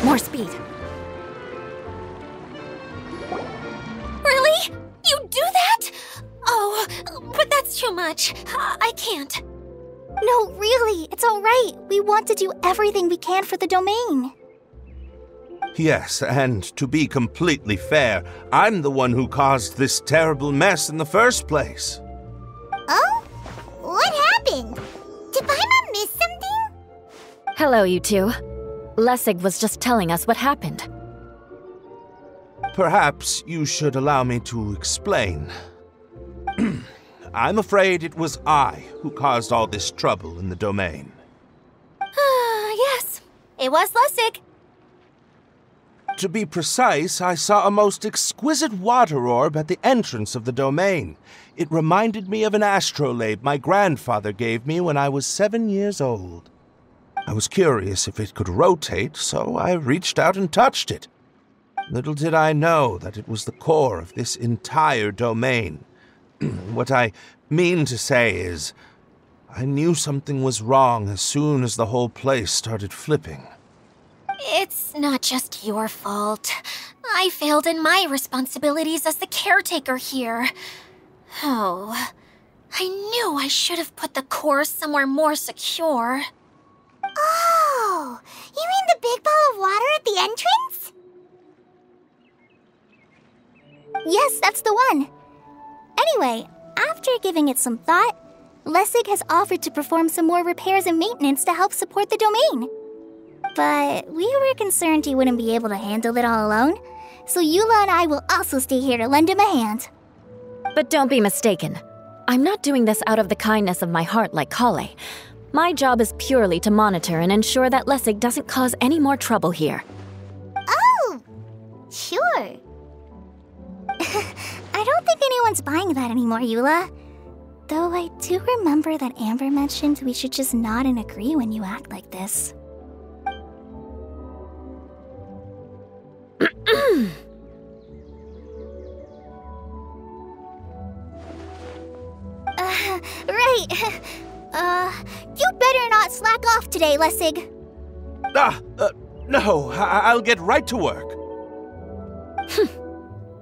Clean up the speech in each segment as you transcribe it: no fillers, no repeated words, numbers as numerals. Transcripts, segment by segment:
More speed. Really? You do that? Oh, but that's too much. I can't. No, really, it's alright. We want to do everything we can for the domain. Yes, and to be completely fair, I'm the one who caused this terrible mess in the first place. Oh? What happened? Did Paimon miss something? Hello, you two. Lessig was just telling us what happened. Perhaps you should allow me to explain. I'm afraid it was I who caused all this trouble in the domain. Yes, it was Lessig. To be precise, I saw a most exquisite water orb at the entrance of the domain. It reminded me of an astrolabe my grandfather gave me when I was 7 years old. I was curious if it could rotate, so I reached out and touched it. Little did I know that it was the core of this entire domain. What I mean to say is, I knew something was wrong as soon as the whole place started flipping. It's not just your fault. I failed in my responsibilities as the caretaker here. Oh, I knew I should have put the core somewhere more secure. Oh, you mean the big ball of water at the entrance? Yes, that's the one. Anyway, after giving it some thought, Lessig has offered to perform some more repairs and maintenance to help support the domain. But we were concerned he wouldn't be able to handle it all alone, so Eula and I will also stay here to lend him a hand. But don't be mistaken. I'm not doing this out of the kindness of my heart like Kale. My job is purely to monitor and ensure that Lessig doesn't cause any more trouble here. Oh, sure. I don't think anyone's buying that anymore, Eula. Though I do remember that Amber mentioned we should just nod and agree when you act like this. Right. You better not slack off today, Lessig. No, I'll get right to work.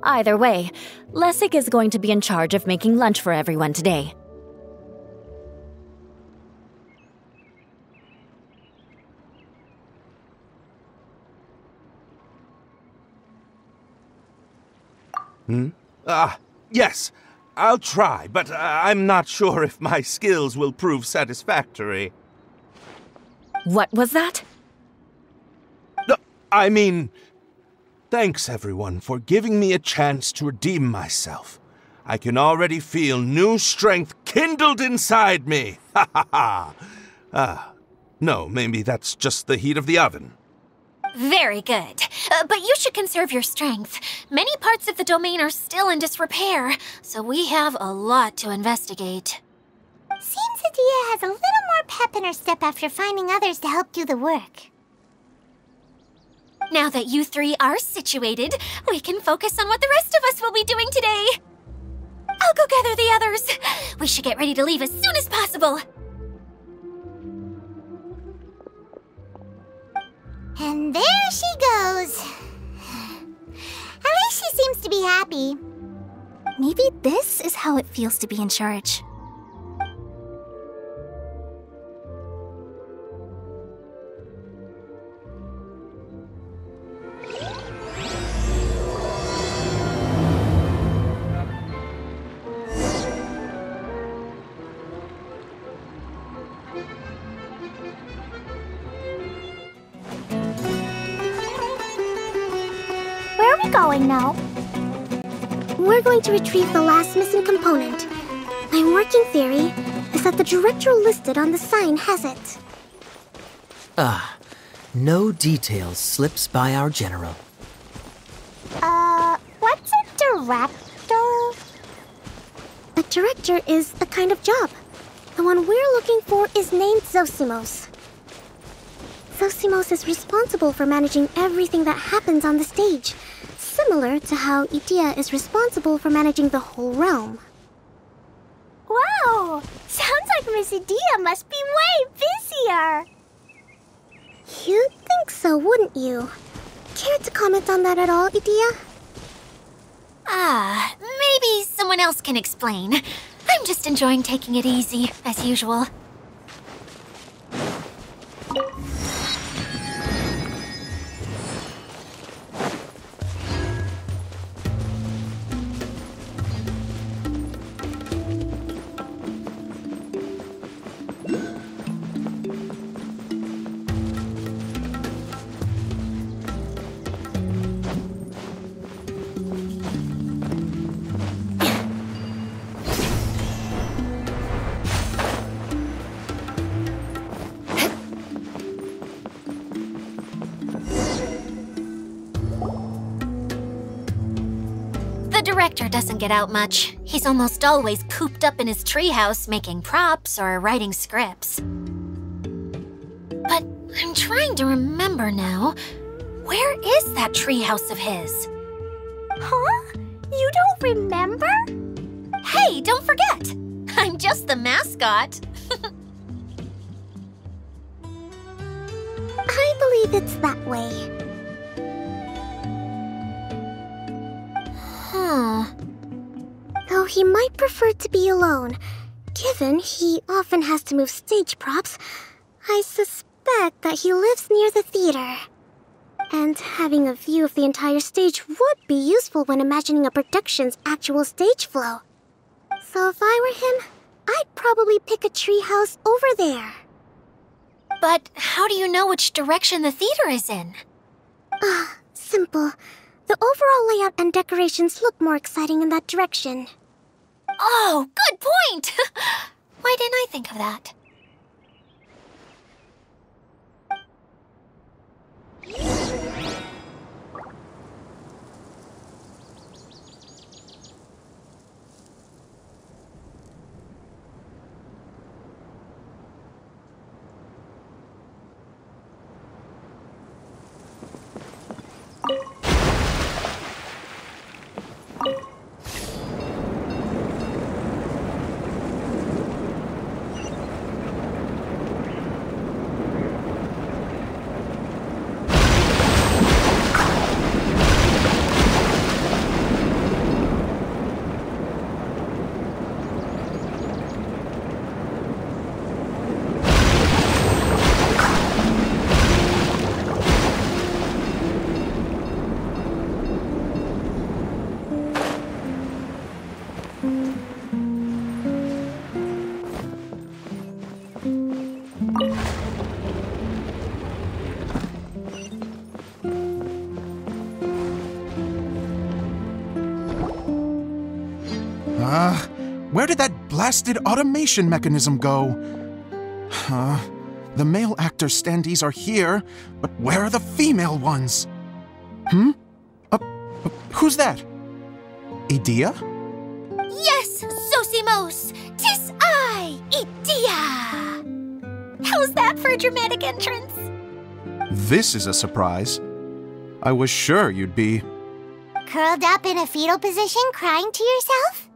Either way, Lessig is going to be in charge of making lunch for everyone today. Yes, I'll try, but I'm not sure if my skills will prove satisfactory. What was that? No, I mean, thanks everyone for giving me a chance to redeem myself. I can already feel new strength kindled inside me. Ha ha ha. No, maybe that's just the heat of the oven. Very good. But you should conserve your strength. Many parts of the domain are still in disrepair, so we have a lot to investigate. Seems Adia has a little more pep in her step after finding others to help do the work. Now that you three are situated, we can focus on what the rest of us will be doing today. I'll go gather the others. We should get ready to leave as soon as possible. And there she goes. At least she seems to be happy. Maybe this is how it feels to be in charge. Where are we going now? We're going to retrieve the last missing component. My working theory is that the director listed on the sign has it. No details slips by our general. What's a director? A director is a kind of job. The one we're looking for is named Zosimos. Zosimos is responsible for managing everything that happens on the stage, similar to how Idia is responsible for managing the whole realm. Wow! Sounds like Miss Idia must be way busier! You'd think so, wouldn't you? care to comment on that at all, Idia? Maybe someone else can explain. I'm just enjoying taking it easy, as usual. The director doesn't get out much. He's almost always cooped up in his treehouse making props or writing scripts. But I'm trying to remember now. Where is that treehouse of his? Huh? You don't remember? Hey, don't forget! I'm just the mascot. I believe it's that way. Though he might prefer to be alone, given he often has to move stage props, I suspect that he lives near the theater. And having a view of the entire stage would be useful when imagining a production's actual stage flow. So if I were him, I'd probably pick a treehouse over there. But how do you know which direction the theater is in? Simple. The overall layout and decorations look more exciting in that direction. Oh, good point! Why didn't I think of that? Where did that blasted automation mechanism go? The male actor standees are here, but where are the female ones? Who's that? Idia? Yes, Sosimos! 'Tis I, Idia! How's that for a dramatic entrance? This is a surprise. I was sure you'd be... Curled up in a fetal position, crying to yourself?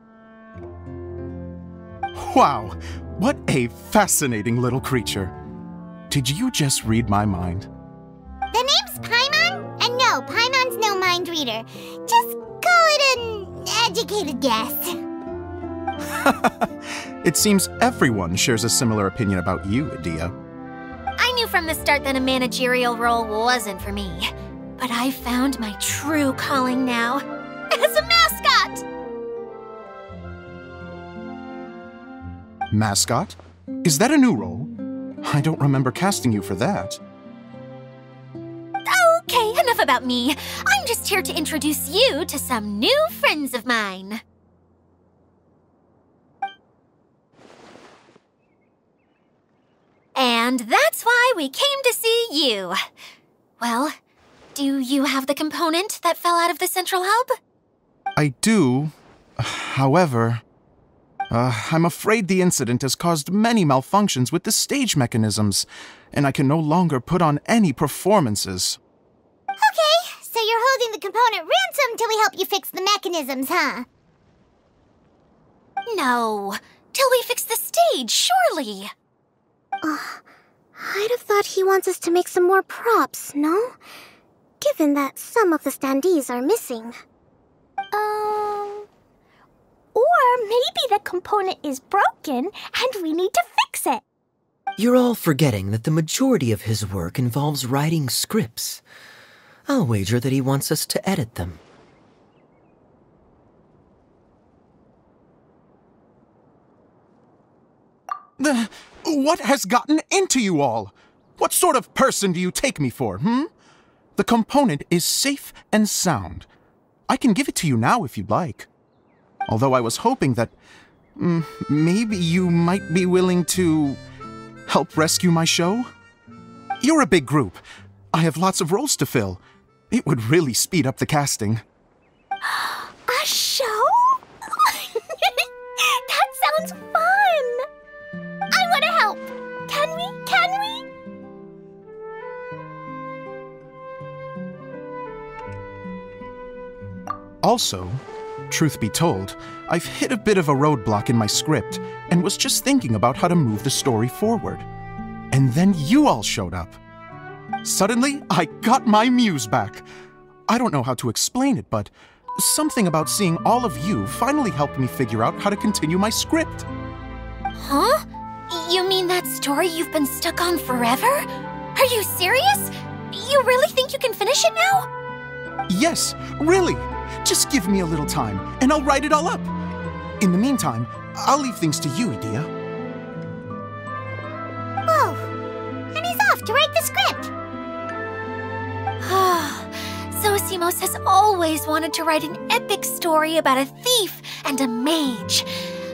Wow, what a fascinating little creature. Did you just read my mind? The name's Paimon? And no, Paimon's no mind reader. Just call it an educated guess. It seems everyone shares a similar opinion about you, Idia. I knew from the start that a managerial role wasn't for me. But I found my true calling now. As a mascot! Mascot? Is that a new role? I don't remember casting you for that. Okay, enough about me. I'm just here to introduce you to some new friends of mine. And that's why we came to see you. Well, do you have the component that fell out of the central hub? I do. However, I'm afraid the incident has caused many malfunctions with the stage mechanisms, and I can no longer put on any performances. Okay, so you're holding the component ransom till we help you fix the mechanisms, huh? No, till we fix the stage, surely. I'd have thought he wants us to make some more props, no? given that some of the standees are missing. Or maybe the component is broken and we need to fix it. You're all forgetting that the majority of his work involves writing scripts. I'll wager that he wants us to edit them. What has gotten into you all? What sort of person do you take me for, The component is safe and sound. I can give it to you now if you'd like. Although I was hoping that maybe you might be willing to help rescue my show? You're a big group. I have lots of roles to fill. It would really speed up the casting. A show? That sounds fun! I want to help! Can we? Also, truth be told, I've hit a bit of a roadblock in my script and was just thinking about how to move the story forward. And then you all showed up. Suddenly, I got my muse back. I don't know how to explain it, but something about seeing all of you finally helped me figure out how to continue my script. Huh? You mean that story you've been stuck on forever? Are you serious? You really think you can finish it now? Yes, really. Just give me a little time, and I'll write it all up. In the meantime, I'll leave things to you, Edea. Oh, and he's off to write the script. Zosimos has always wanted to write an epic story about a thief and a mage.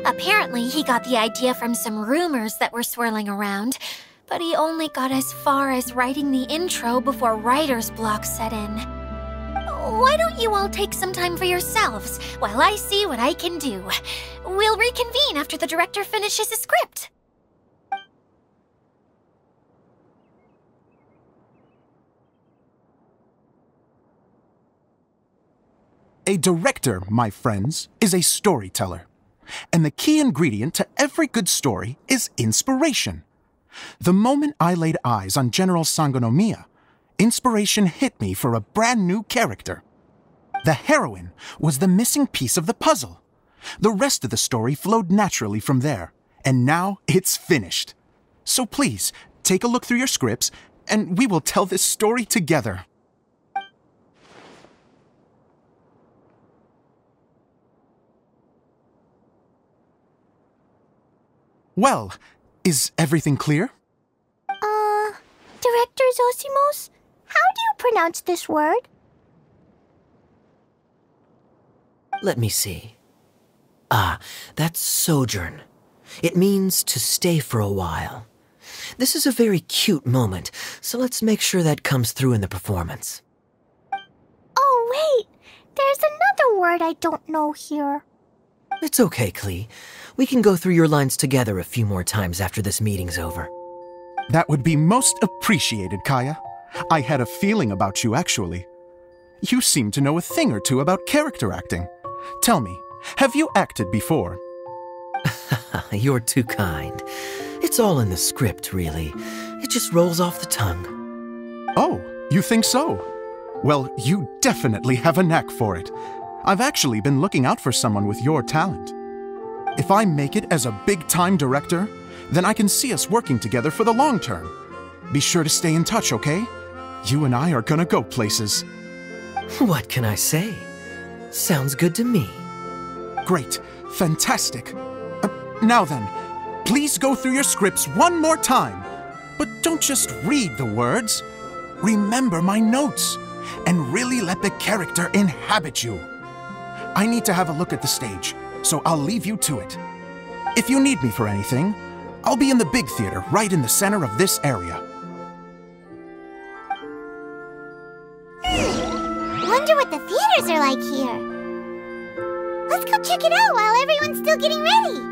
Apparently, he got the idea from some rumors that were swirling around, but he only got as far as writing the intro before writer's block set in. Why don't you all take some time for yourselves while I see what I can do? We'll reconvene after the director finishes his script. A director, my friends, is a storyteller. And the key ingredient to every good story is inspiration. The moment I laid eyes on General Sangonomiya, inspiration hit me for a brand new character. The heroine was the missing piece of the puzzle. The rest of the story flowed naturally from there, and now it's finished. So please, take a look through your scripts, and we will tell this story together. Well, is everything clear? Director Zosimos, how do you pronounce this word? Let me see. That's sojourn. It means to stay for a while. This is a very cute moment, so let's make sure that comes through in the performance. Oh, wait! There's another word I don't know here. It's okay, Klee. We can go through your lines together a few more times after this meeting's over. That would be most appreciated, Kaya. I had a feeling about you, actually. You seem to know a thing or two about character acting. Tell me, have you acted before? You're too kind. It's all in the script, really. It just rolls off the tongue. Oh, you think so? Well, you definitely have a knack for it. I've actually been looking out for someone with your talent. If I make it as a big-time director, then I can see us working together for the long term. Be sure to stay in touch, okay? You and I are gonna go places. What can I say? Sounds good to me. Great. Fantastic. Now then, please go through your scripts one more time. But don't just read the words. Remember my notes, and really let the character inhabit you. I need to have a look at the stage, so I'll leave you to it. If you need me for anything, I'll be in the big theater right in the center of this area. Wonder what the theaters are like here. Let's go check it out while everyone's still getting ready.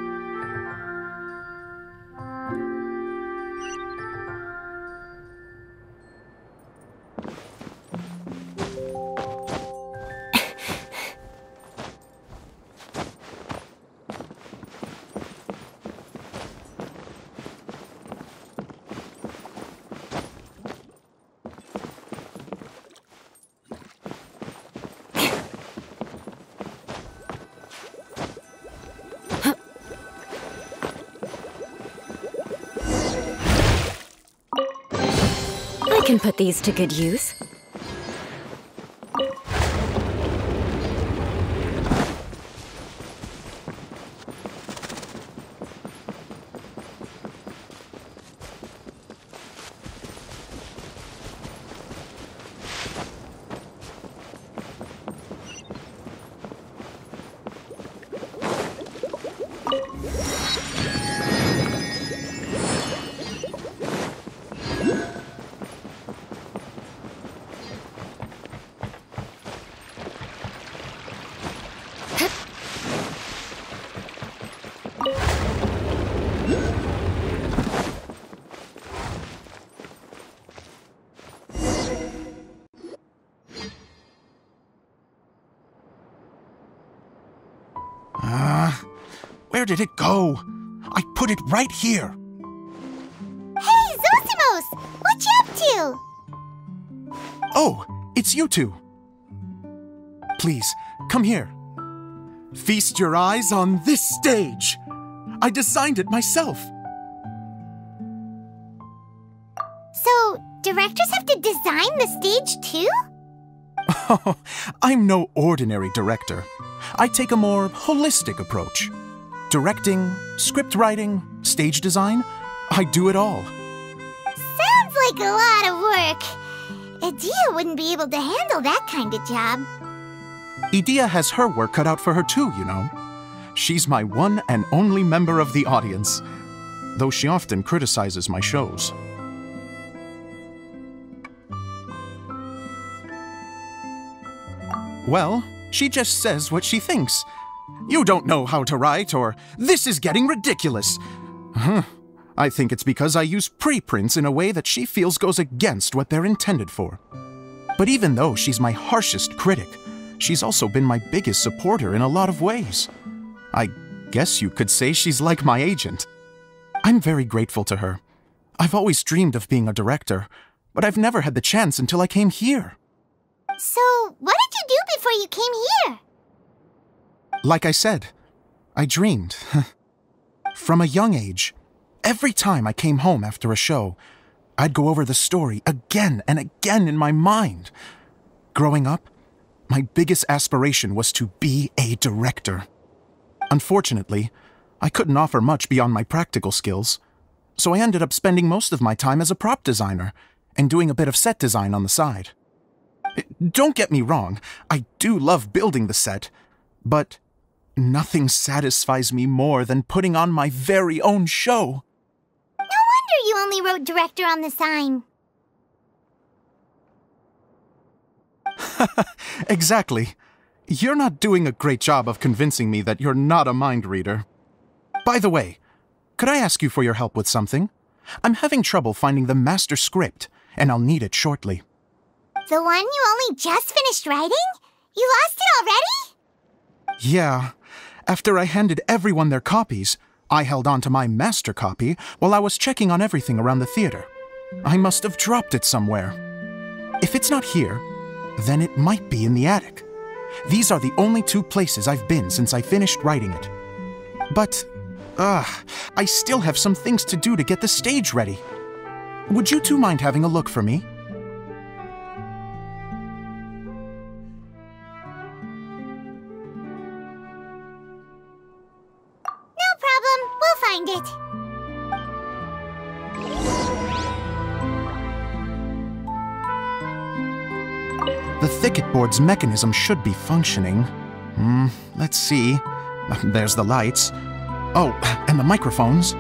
can put these to good use. Where did it go? I put it right here. Hey, Zosimos! What you up to? Oh, it's you two. Please, come here. Feast your eyes on this stage. I designed it myself. So, directors have to design the stage too? Oh, I'm no ordinary director. I take a more holistic approach. Directing, script writing, stage design, I do it all. Sounds like a lot of work. Edea wouldn't be able to handle that kind of job. Edea has her work cut out for her too, you know. She's my one and only member of the audience, though she often criticizes my shows. Well, she just says what she thinks. You don't know how to write, or this is getting ridiculous. I think it's because I use preprints in a way that she feels goes against what they're intended for. But even though she's my harshest critic, she's also been my biggest supporter in a lot of ways. I guess you could say she's like my agent. I'm very grateful to her. I've always dreamed of being a director, but I've never had the chance until I came here. So, what did you do before you came here? Like I said, I dreamed. From a young age, every time I came home after a show, I'd go over the story again and again in my mind. Growing up, my biggest aspiration was to be a director. Unfortunately, I couldn't offer much beyond my practical skills, so I ended up spending most of my time as a prop designer and doing a bit of set design on the side. Don't get me wrong, I do love building the set, but nothing satisfies me more than putting on my very own show. No wonder you only wrote director on the sign. Exactly. You're not doing a great job of convincing me that you're not a mind reader. By the way, could I ask you for your help with something? I'm having trouble finding the master script, and I'll need it shortly. The one you only just finished writing? You lost it already? Yeah. After I handed everyone their copies, I held on to my master copy while I was checking on everything around the theater. I must have dropped it somewhere. If it's not here, then it might be in the attic. These are the only two places I've been since I finished writing it. But, I still have some things to do to get the stage ready. Would you two mind having a look for me? No problem, we'll find it. The thicket board's mechanism should be functioning. Let's see. There's the lights. Oh, and the microphones.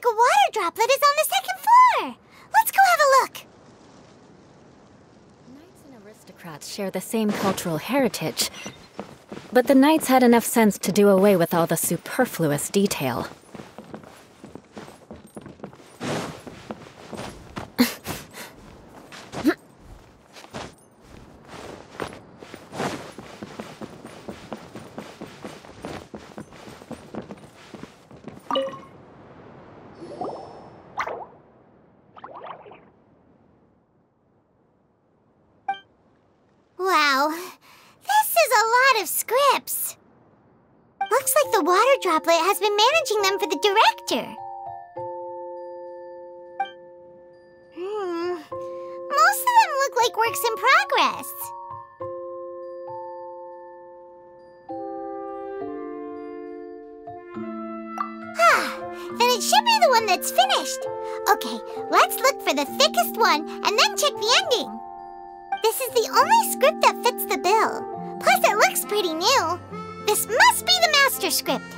like a water droplet is on the second floor. Let's go have a look. Knights and aristocrats share the same cultural heritage, but the knights had enough sense to do away with all the superfluous detail. Wow, this is a lot of scripts. Looks like the water droplet has been managing them for the director. Most of them look like works in progress. Then it should be the one that's finished. Okay, let's look for the thickest one and then check the ending. This is the only script that fits the bill. Plus, it looks pretty new. This must be the master script.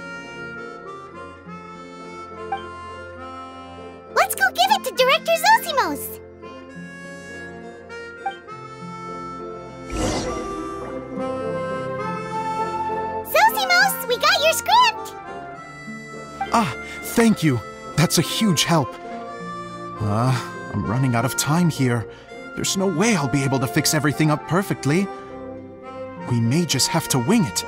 Let's go give it to Director Zosimos. Zosimos, we got your script! Ah, thank you. That's a huge help. I'm running out of time here. There's no way I'll be able to fix everything up perfectly. We may just have to wing it.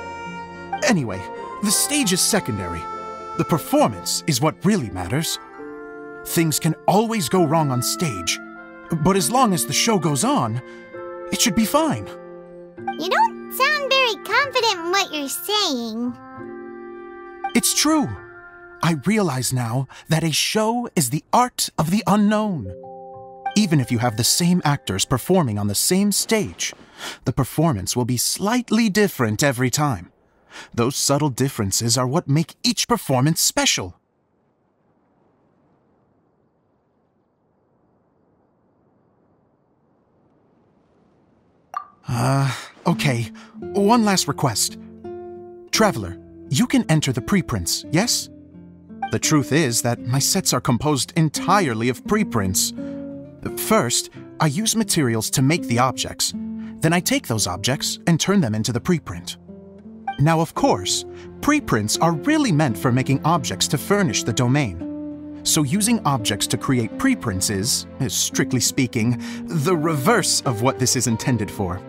Anyway, the stage is secondary. The performance is what really matters. Things can always go wrong on stage, but as long as the show goes on, it should be fine. You don't sound very confident in what you're saying. It's true. I realize now that a show is the art of the unknown. Even if you have the same actors performing on the same stage, the performance will be slightly different every time. Those subtle differences are what make each performance special. Okay. One last request. Traveler, you can enter the preprints, yes? The truth is that my sets are composed entirely of preprints. First, I use materials to make the objects. Then I take those objects and turn them into the preprint. Now, of course, preprints are really meant for making objects to furnish the domain. So using objects to create preprints is, strictly speaking, the reverse of what this is intended for.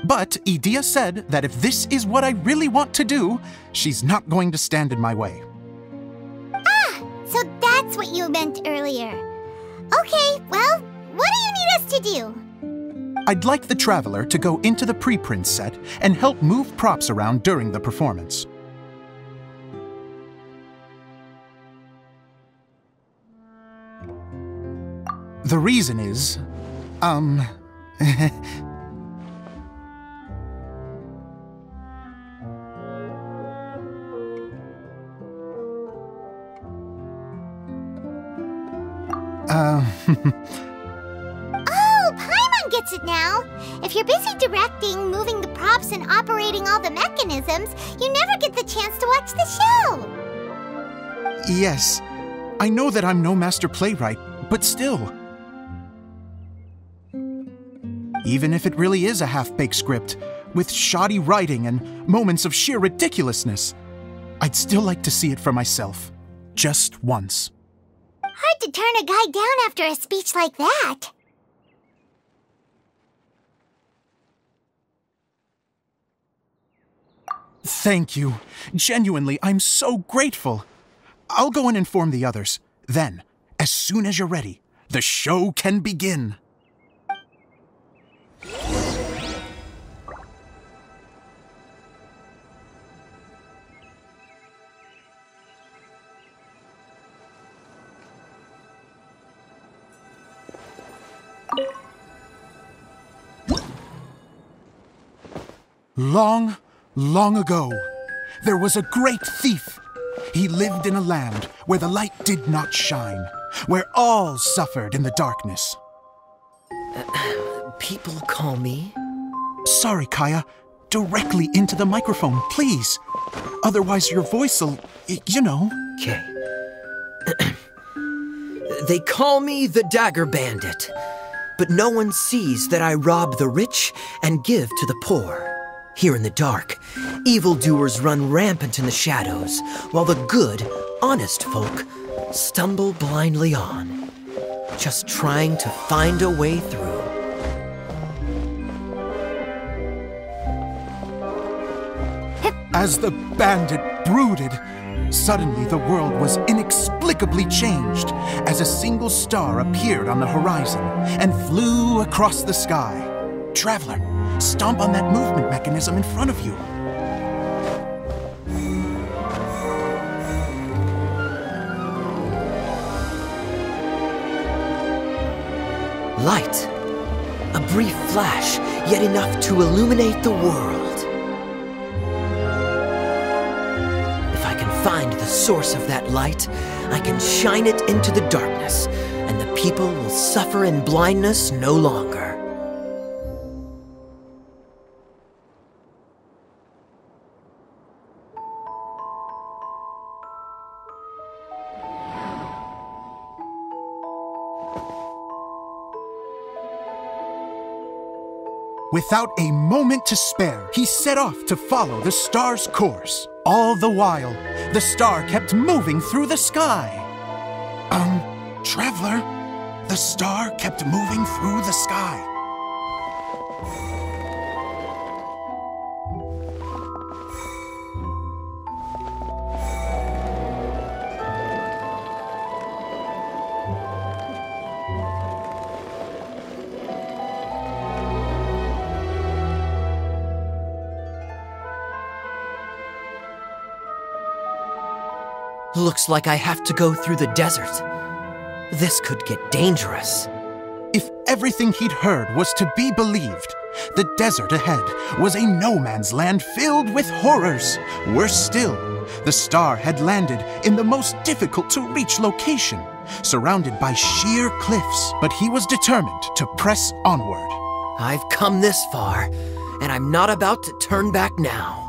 But Edea said that if this is what I really want to do, she's not going to stand in my way. So that's what you meant earlier. Okay, well, what do you need us to do? I'd like the Traveler to go into the preprint set and help move props around during the performance. The reason is, Oh, Paimon gets it now! If you're busy directing, moving the props, and operating all the mechanisms, you never get the chance to watch the show! Yes, I know that I'm no master playwright, but still. Even if it really is a half-baked script, with shoddy writing and moments of sheer ridiculousness, I'd still like to see it for myself, just once. Hard to turn a guy down after a speech like that. Thank you. Genuinely, I'm so grateful. I'll go and inform the others. Then, as soon as you're ready, the show can begin. Long, long ago, there was a great thief. He lived in a land where the light did not shine, where all suffered in the darkness. People call me? Sorry, Kaya. Directly into the microphone, please. Otherwise your voice'll, you know. Okay. They call me the Dagger Bandit, but no one sees that I rob the rich and give to the poor. Here in the dark, evildoers run rampant in the shadows, while the good, honest folk stumble blindly on, just trying to find a way through. As the bandit brooded, suddenly the world was inexplicably changed as a single star appeared on the horizon and flew across the sky. Traveler, stomp on that movement mechanism in front of you. Light. A brief flash, yet enough to illuminate the world. If I can find the source of that light, I can shine it into the darkness, and the people will suffer in blindness no longer. Without a moment to spare, he set off to follow the star's course. All the while, the star kept moving through the sky. Traveler, the star kept moving through the sky. Looks like I have to go through the desert. This could get dangerous. If everything he'd heard was to be believed, the desert ahead was a no-man's land filled with horrors. Worse still, the star had landed in the most difficult-to-reach location, surrounded by sheer cliffs, but he was determined to press onward. I've come this far, and I'm not about to turn back now.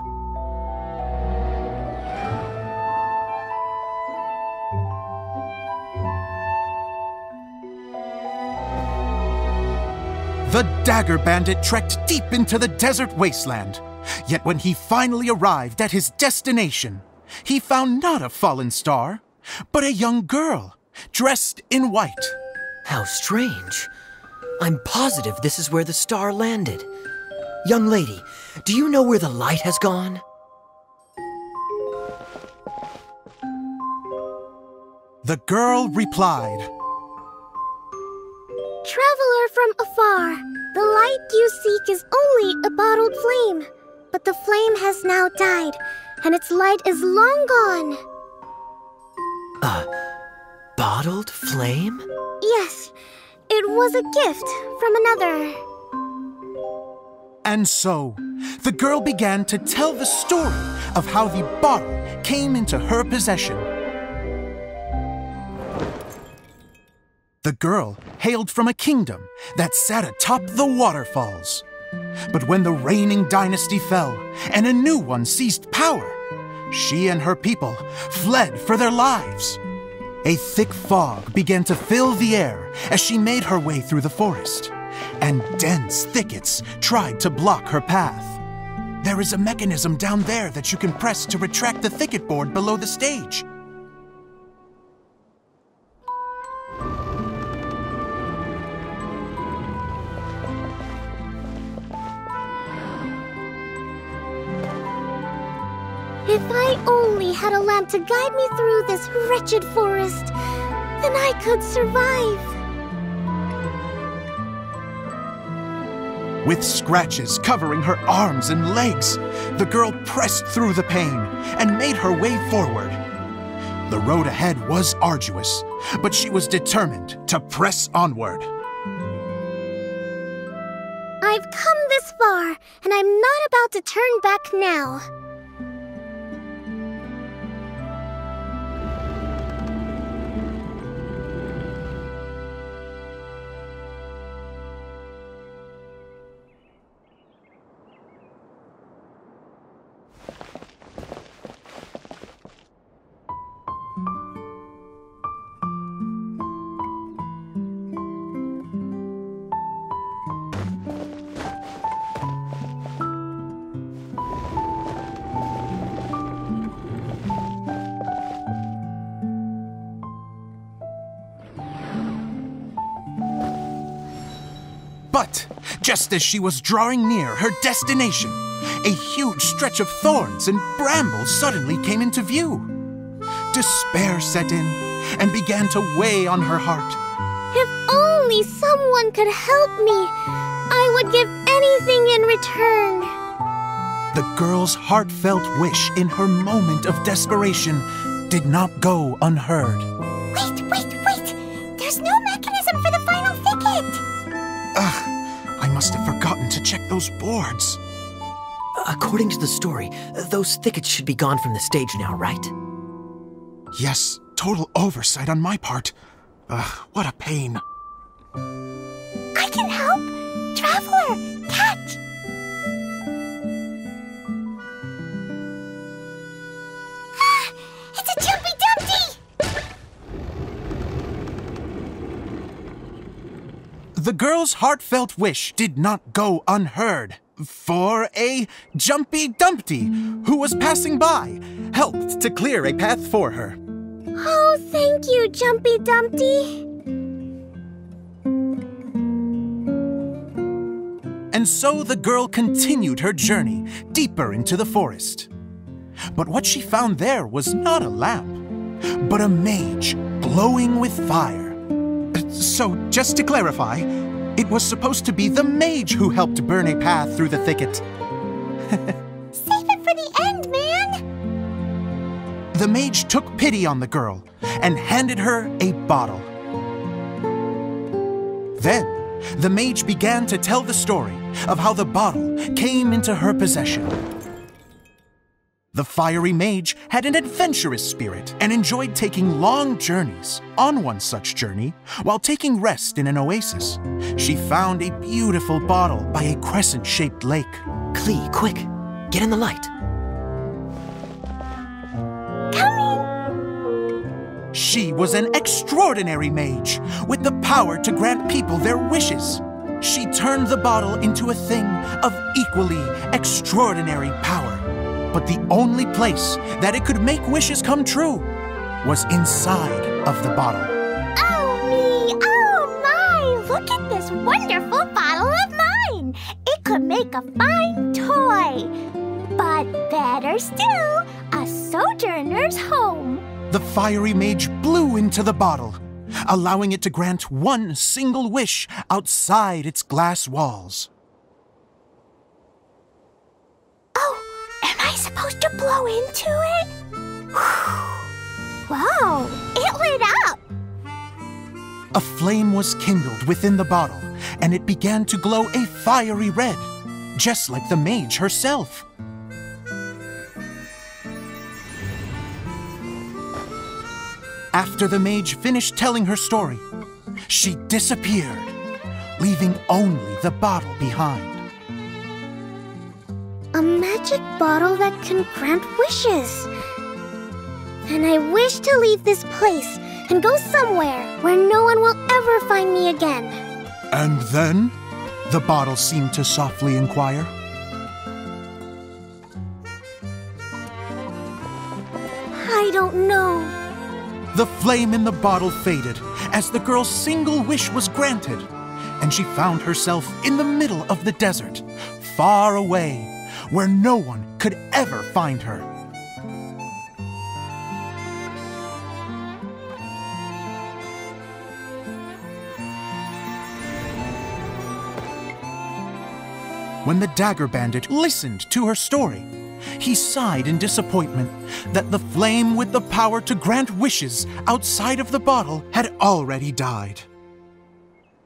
The Dagger Bandit trekked deep into the desert wasteland. Yet when he finally arrived at his destination, he found not a fallen star, but a young girl, dressed in white. How strange. I'm positive this is where the star landed. Young lady, do you know where the light has gone? The girl replied, Traveler from afar, the light you seek is only a bottled flame. But the flame has now died, and its light is long gone. A bottled flame? Yes, it was a gift from another. And so, the girl began to tell the story of how the bottle came into her possession. The girl hailed from a kingdom that sat atop the waterfalls. But when the reigning dynasty fell and a new one seized power, she and her people fled for their lives. A thick fog began to fill the air as she made her way through the forest, and dense thickets tried to block her path. There is a mechanism down there that you can press to retract the thicket board below the stage. If I only had a lamp to guide me through this wretched forest, then I could survive. With scratches covering her arms and legs, the girl pressed through the pain and made her way forward. The road ahead was arduous, but she was determined to press onward. I've come this far, and I'm not about to turn back now. But just as she was drawing near her destination, a huge stretch of thorns and brambles suddenly came into view. Despair set in and began to weigh on her heart. If only someone could help me, I would give anything in return. The girl's heartfelt wish in her moment of desperation did not go unheard. Wait! There's no mechanism for the final thicket! Ugh, I must have forgotten to check those boards. According to the story, those thickets should be gone from the stage now, right? Yes, total oversight on my part. What a pain. I can help! Traveler, catch! It's a Jumpy Dumpty! The girl's heartfelt wish did not go unheard, for a Jumpy Dumpty, who was passing by, helped to clear a path for her. Oh, thank you, Jumpy Dumpty. And so the girl continued her journey deeper into the forest. But what she found there was not a lamp, but a mage glowing with fire. So, just to clarify, it was supposed to be the mage who helped burn a path through the thicket. Save it for the end, man! The mage took pity on the girl and handed her a bottle. Then, the mage began to tell the story of how the bottle came into her possession. The fiery mage had an adventurous spirit and enjoyed taking long journeys. On one such journey, while taking rest in an oasis, she found a beautiful bottle by a crescent-shaped lake. Klee, quick! Get in the light! She was an extraordinary mage with the power to grant people their wishes. She turned the bottle into a thing of equally extraordinary power. But the only place that it could make wishes come true was inside of the bottle. Oh me! Oh my! Look at this wonderful bottle of mine! It could make a fine toy! But better still, a sojourner's home! The fiery mage blew into the bottle, allowing it to grant one single wish outside its glass walls. Oh, am I supposed to blow into it? Whoa, it lit up! A flame was kindled within the bottle, and it began to glow a fiery red, just like the mage herself. After the mage finished telling her story, she disappeared, leaving only the bottle behind. A magic bottle that can grant wishes. And I wish to leave this place and go somewhere where no one will ever find me again. And then? The bottle seemed to softly inquire. I don't know. The flame in the bottle faded as the girl's single wish was granted, and she found herself in the middle of the desert, far away, where no one could ever find her. When the dagger bandit listened to her story, he sighed in disappointment that the flame with the power to grant wishes outside of the bottle had already died.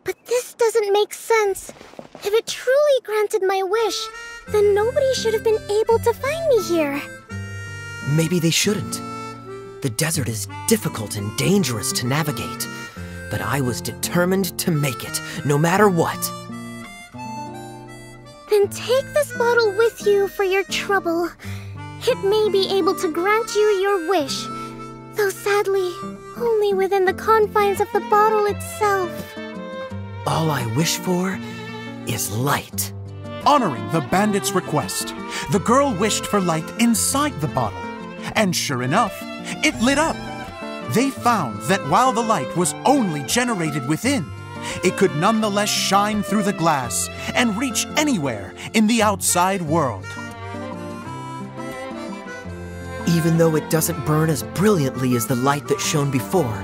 But this doesn't make sense. If it truly granted my wish, then nobody should have been able to find me here. Maybe they shouldn't. The desert is difficult and dangerous to navigate, but I was determined to make it, no matter what. Then take this bottle with you for your trouble. It may be able to grant you your wish, though sadly, only within the confines of the bottle itself. All I wish for is light. Honoring the bandit's request, the girl wished for light inside the bottle, and sure enough, it lit up. They found that while the light was only generated within, it could nonetheless shine through the glass and reach anywhere in the outside world. Even though it doesn't burn as brilliantly as the light that shone before,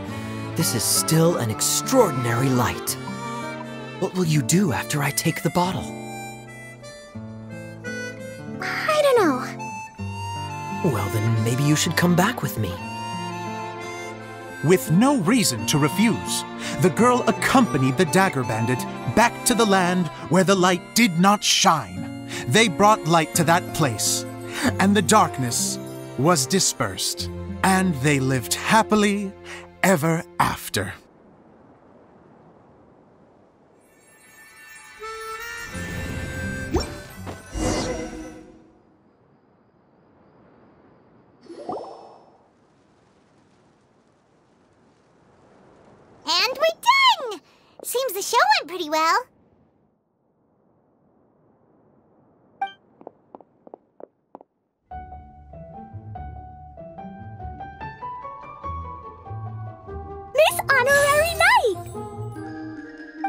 this is still an extraordinary light. What will you do after I take the bottle? I don't know. Well, then maybe you should come back with me. With no reason to refuse, the girl accompanied the Dagger Bandit back to the land where the light did not shine. They brought light to that place, and the darkness was dispersed, and they lived happily ever after. And we're done! Seems the show went pretty well. Miss Honorary Knight!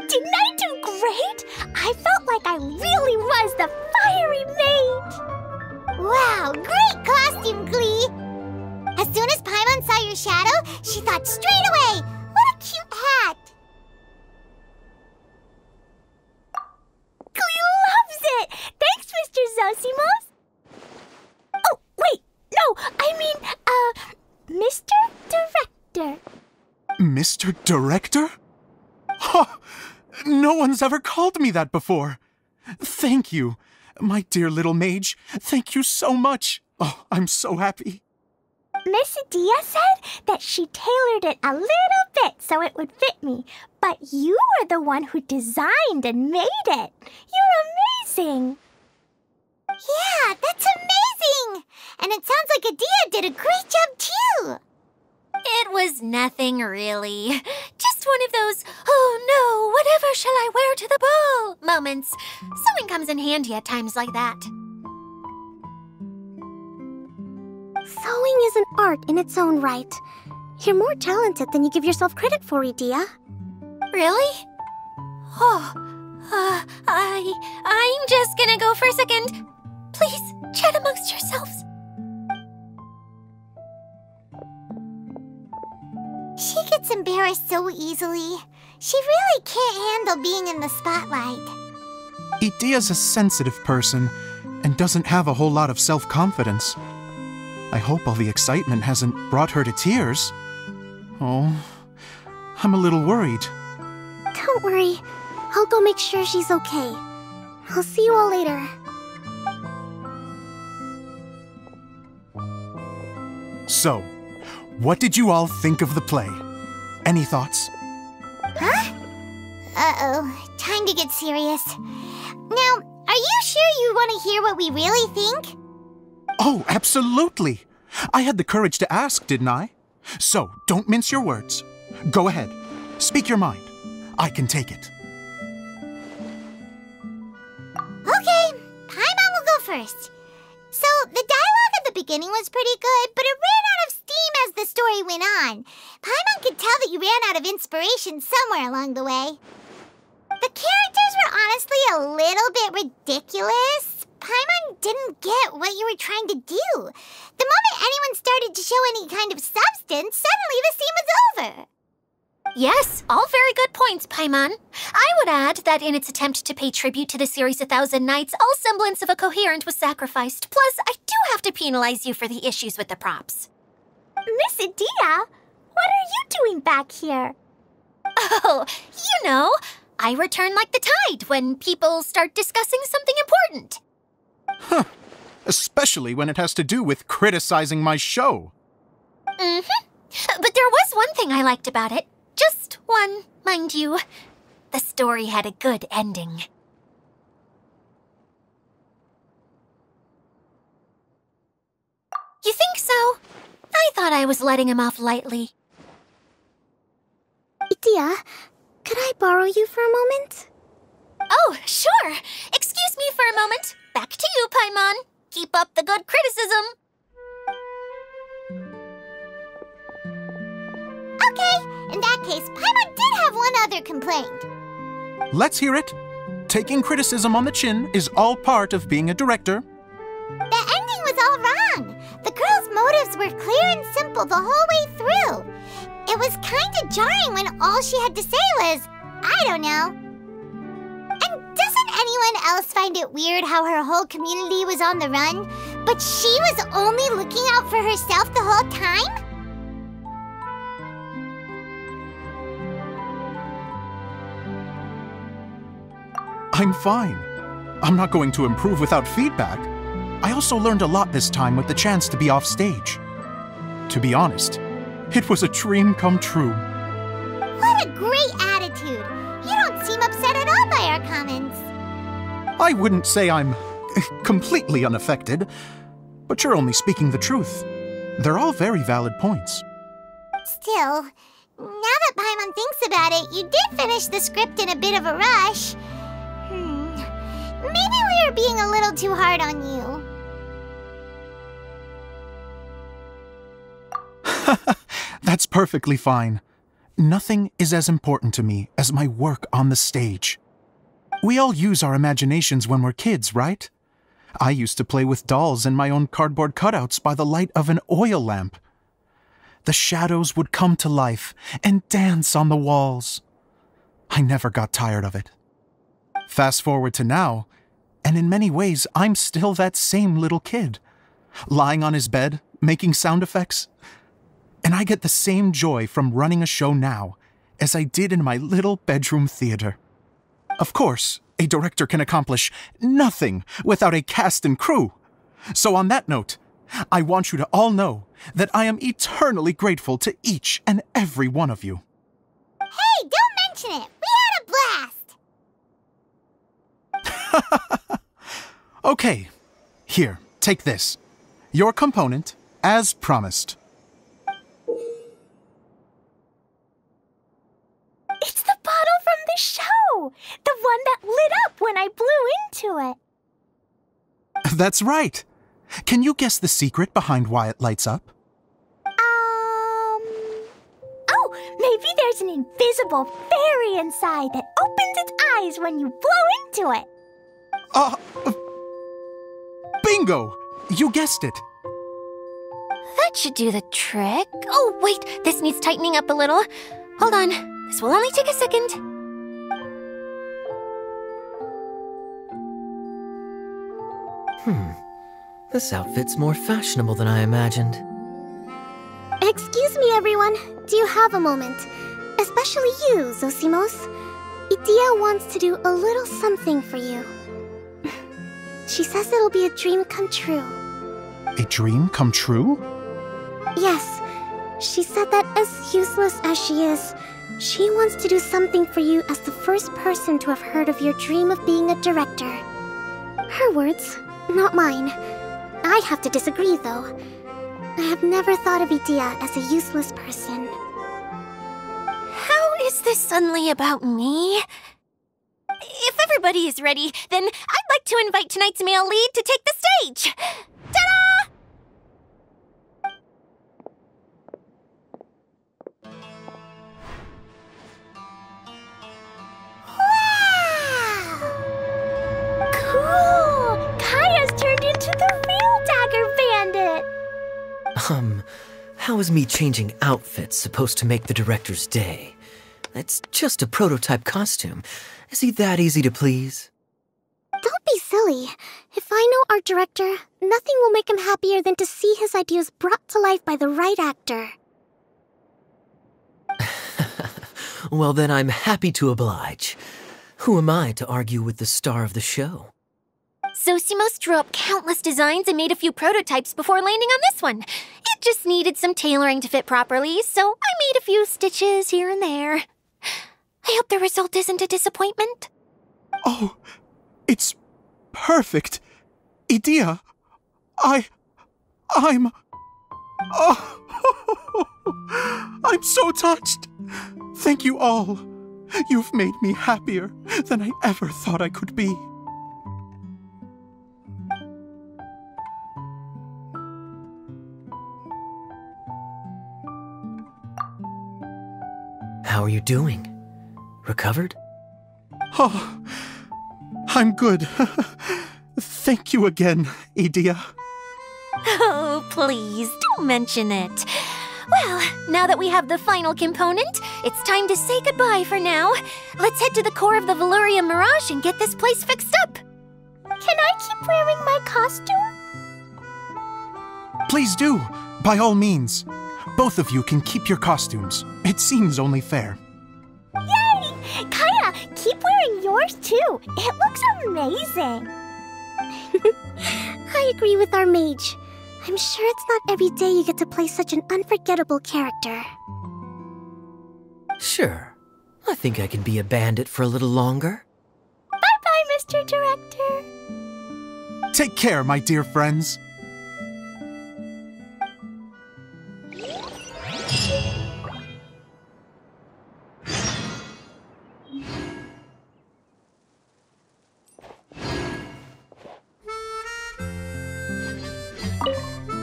Didn't I do great? I felt like I really was the fiery mage! Wow, great costume, Glee! As soon as Paimon saw your shadow, she thought straight away, what a cute hat! Glee loves it! Thanks, Mr. Zosimos! Oh, wait, no, I mean, Mr. Director. Mr. Director? Ha! No one's ever called me that before. Thank you, my dear little mage. Thank you so much. Oh, I'm so happy. Miss Adia said that she tailored it a little bit so it would fit me, but you were the one who designed and made it. You're amazing. Yeah, that's amazing! And it sounds like Adia did a great job too! It was nothing really. Just one of those, oh no, whatever shall I wear to the ball moments. Sewing comes in handy at times like that. Sewing is an art in its own right. You're more talented than you give yourself credit for, Adia. Really? Oh, I'm just gonna go for a second. Please, chat amongst yourselves. She gets embarrassed so easily. She really can't handle being in the spotlight. Idia's a sensitive person and doesn't have a whole lot of self-confidence. I hope all the excitement hasn't brought her to tears. Oh, I'm a little worried. Don't worry. I'll go make sure she's okay. I'll see you all later. So, what did you all think of the play? Any thoughts? Huh? Uh-oh, time to get serious. Now, are you sure you want to hear what we really think? Oh, absolutely! I had the courage to ask, didn't I? So, don't mince your words. Go ahead. Speak your mind. I can take it. Okay, Paimon will go first. So, the dialogue at the beginning was pretty good, but it ran out of steam as the story went on. Paimon could tell that you ran out of inspiration somewhere along the way. The characters were honestly a little bit ridiculous. Paimon didn't get what you were trying to do. The moment anyone started to show any kind of substance, suddenly the scene was over. Yes, all very good points, Paimon. I would add that in its attempt to pay tribute to the series 1,000 Nights, all semblance of a coherent was sacrificed. Plus, I do have to penalize you for the issues with the props. Miss Adia, what are you doing back here? Oh, you know, I return like the tide when people start discussing something important. Huh. Especially when it has to do with criticizing my show. Mm-hmm. But there was one thing I liked about it. Just one, mind you. The story had a good ending. You think so? I thought I was letting him off lightly. Adia, could I borrow you for a moment? Oh, sure. Excuse me for a moment. Back to you, Paimon. Keep up the good criticism. Okay, in that case, Paimon did have one other complaint. Let's hear it. Taking criticism on the chin is all part of being a director. The ending was all wrong. The girl's motives were clear and simple the whole way through. It was kinda jarring when all she had to say was, I don't know. And doesn't anyone else find it weird how her whole community was on the run, but she was only looking out for herself the whole time? I'm fine. I'm not going to improve without feedback. I also learned a lot this time with the chance to be off stage. To be honest, it was a dream come true. What a great attitude! You don't seem upset at all by our comments. I wouldn't say I'm completely unaffected, but you're only speaking the truth. They're all very valid points. Still, now that Paimon thinks about it, you did finish the script in a bit of a rush. Maybe we were being a little too hard on you. That's perfectly fine. Nothing is as important to me as my work on the stage. We all use our imaginations when we're kids, right? I used to play with dolls and my own cardboard cutouts by the light of an oil lamp. The shadows would come to life and dance on the walls. I never got tired of it. Fast forward to now, and in many ways, I'm still that same little kid, lying on his bed, making sound effects. And I get the same joy from running a show now as I did in my little bedroom theater. Of course, a director can accomplish nothing without a cast and crew. So on that note, I want you to all know that I am eternally grateful to each and every one of you. Hey, don't mention it! We had a blast! Okay, here, take this. Your component, as promised. It's the bottle from the show! The one that lit up when I blew into it. That's right. Can you guess the secret behind why it lights up? Oh, maybe there's an invisible fairy inside that opens its eyes when you blow into it. Bingo! You guessed it. That should do the trick. Oh, wait, this needs tightening up a little. Hold on, this will only take a second. This outfit's more fashionable than I imagined. Excuse me, everyone. Do you have a moment? Especially you, Zosimos. Idia wants to do a little something for you. She says it'll be a dream come true. A dream come true? Yes. She said that as useless as she is, she wants to do something for you as the first person to have heard of your dream of being a director. Her words, not mine. I have to disagree, though. I have never thought of Idia as a useless person. How is this suddenly about me? If everybody is ready, then I'd like to invite tonight's male lead to take the stage. Ta-da! Wow! Cool! Kaya's turned into the real Dagger Bandit! How is me changing outfits supposed to make the director's day? It's just a prototype costume. Is he that easy to please? Don't be silly. If I know our director, nothing will make him happier than to see his ideas brought to life by the right actor. Well, then I'm happy to oblige. Who am I to argue with the star of the show? Zosimos drew up countless designs and made a few prototypes before landing on this one. It just needed some tailoring to fit properly, so I made a few stitches here and there. I hope the result isn't a disappointment. Oh, it's perfect. Idia, I'm... Oh, I'm so touched. Thank you all. You've made me happier than I ever thought I could be. How are you doing? Recovered? Oh, I'm good. Thank you again, Edea. Oh, please, don't mention it. Well, now that we have the final component, it's time to say goodbye for now. Let's head to the core of the Valyria Mirage and get this place fixed up. Can I keep wearing my costume? Please do, by all means. Both of you can keep your costumes. It seems only fair. Yay! Kaya, keep wearing yours too. It looks amazing. I agree with our mage. I'm sure it's not every day you get to play such an unforgettable character. Sure. I think I can be a bandit for a little longer. Bye-bye, Mr. Director. Take care, my dear friends.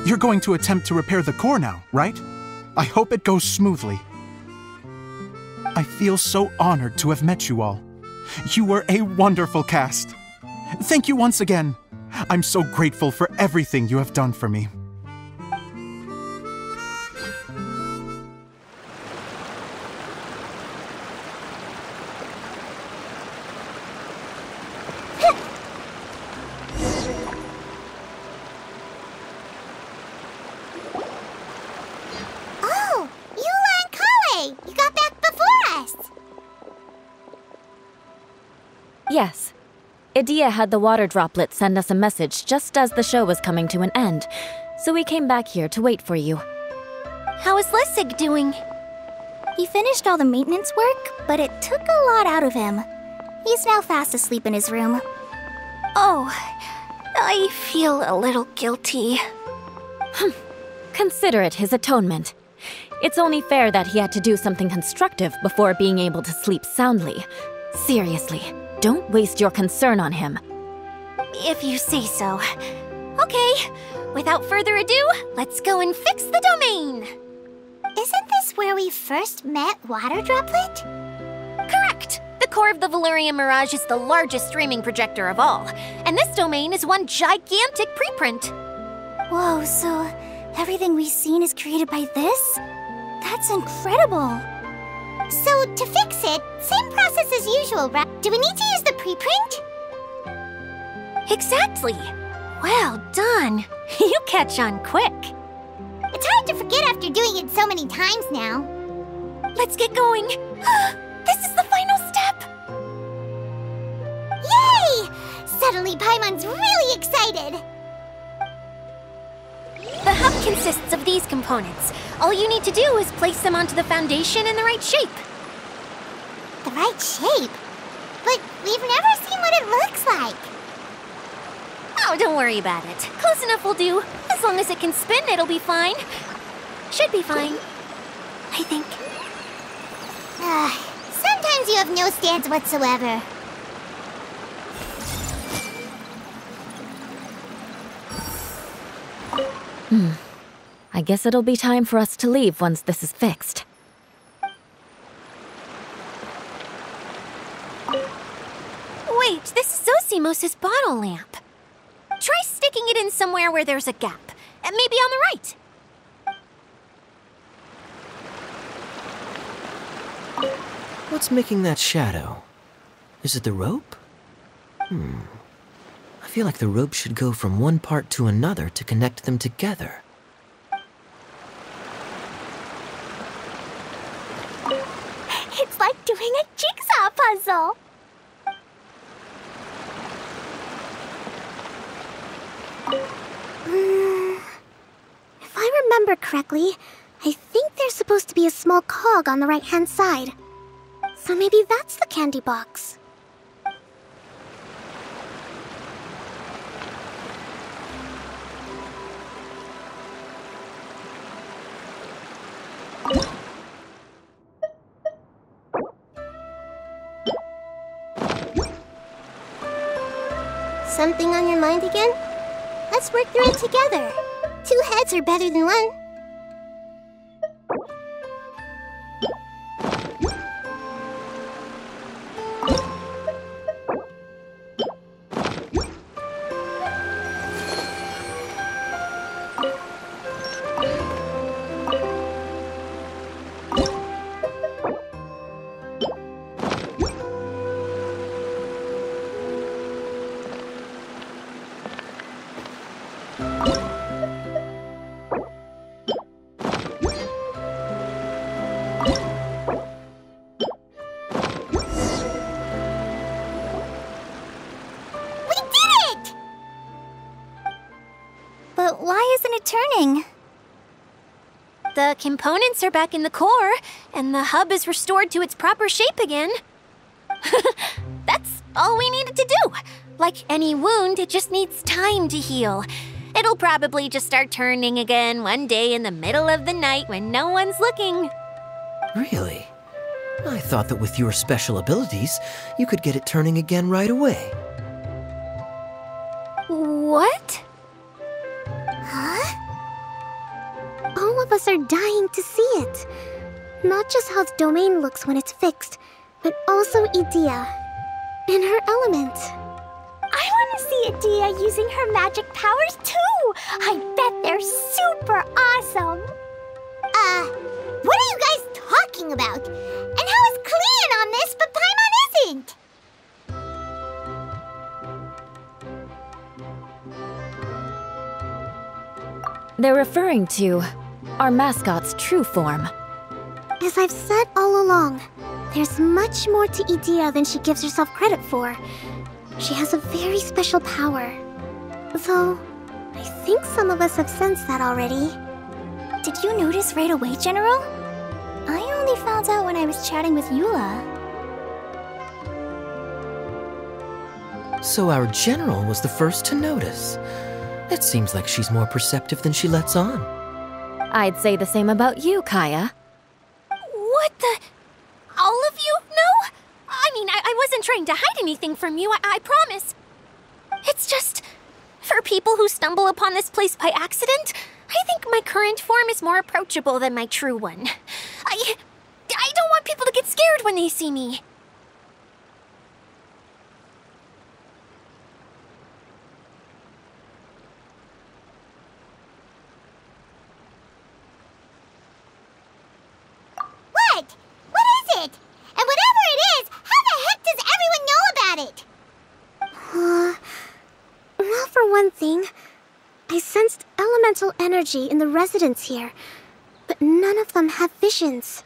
You're going to attempt to repair the core now, right? I hope it goes smoothly. I feel so honored to have met you all. You were a wonderful cast. Thank you once again. I'm so grateful for everything you have done for me. Oh, Eula and Kale! You got back before us! Yes. Edea had the water droplet send us a message just as the show was coming to an end, so we came back here to wait for you. How is Lessig doing? He finished all the maintenance work, but it took a lot out of him. He's now fast asleep in his room. Oh, I feel a little guilty. Consider it his atonement. It's only fair that he had to do something constructive before being able to sleep soundly. Seriously, don't waste your concern on him. If you say so. Okay, without further ado, let's go and fix the domain. Isn't this where we first met Water Droplet? Correct. The core of the Valyria Mirage is the largest streaming projector of all, and this domain is one gigantic preprint. Whoa, so everything we've seen is created by this? That's incredible! So, to fix it, same process as usual, right? Do we need to use the preprint? Exactly. Well done. You catch on quick. It's hard to forget after doing it so many times now. Let's get going. This is the final step. Yay! Suddenly Paimon's really excited. The hub consists of these components. All you need to do is place them onto the foundation in the right shape. The right shape? But we've never seen what it looks like. Oh, don't worry about it. Close enough will do. As long as it can spin, it'll be fine. Should be fine, I think. Sometimes you have no stance whatsoever. I guess it'll be time for us to leave once this is fixed. Wait, this is Zosimos' bottle lamp. Try sticking it in somewhere where there's a gap. And maybe on the right. What's making that shadow? Is it the rope? I feel like the rope should go from one part to another to connect them together. It's like doing a jigsaw puzzle! If I remember correctly, I think there's supposed to be a small cog on the right-hand side. So maybe that's the candy box. Something on your mind again? Let's work through it together. 2 heads are better than 1. turning? The components are back in the core, and the hub is restored to its proper shape again. That's all we needed to do. Like any wound, it just needs time to heal. It'll probably just start turning again one day in the middle of the night when no one's looking. Really? I thought that with your special abilities, you could get it turning again right away. What? Huh? All of us are dying to see it. Not just how the domain looks when it's fixed, but also Edea in her element. I want to see Edea using her magic powers too! I bet they're super awesome! What are you guys talking about? And how is Cleon on this, but Paimon isn't? They're referring to our mascot's true form. As I've said all along, there's much more to Edea than she gives herself credit for. She has a very special power. Though, I think some of us have sensed that already. Did you notice right away, General? I only found out when I was chatting with Eula. So our general was the first to notice. It seems like she's more perceptive than she lets on. I'd say the same about you, Kaya. What the? All of you? No? I mean, I wasn't trying to hide anything from you, I promise. It's just, for people who stumble upon this place by accident, I think my current form is more approachable than my true one. I don't want people to get scared when they see me. What? What is it? And whatever it is, how the heck does everyone know about it? Well, for one thing, I sensed elemental energy in the residents here, but none of them have visions.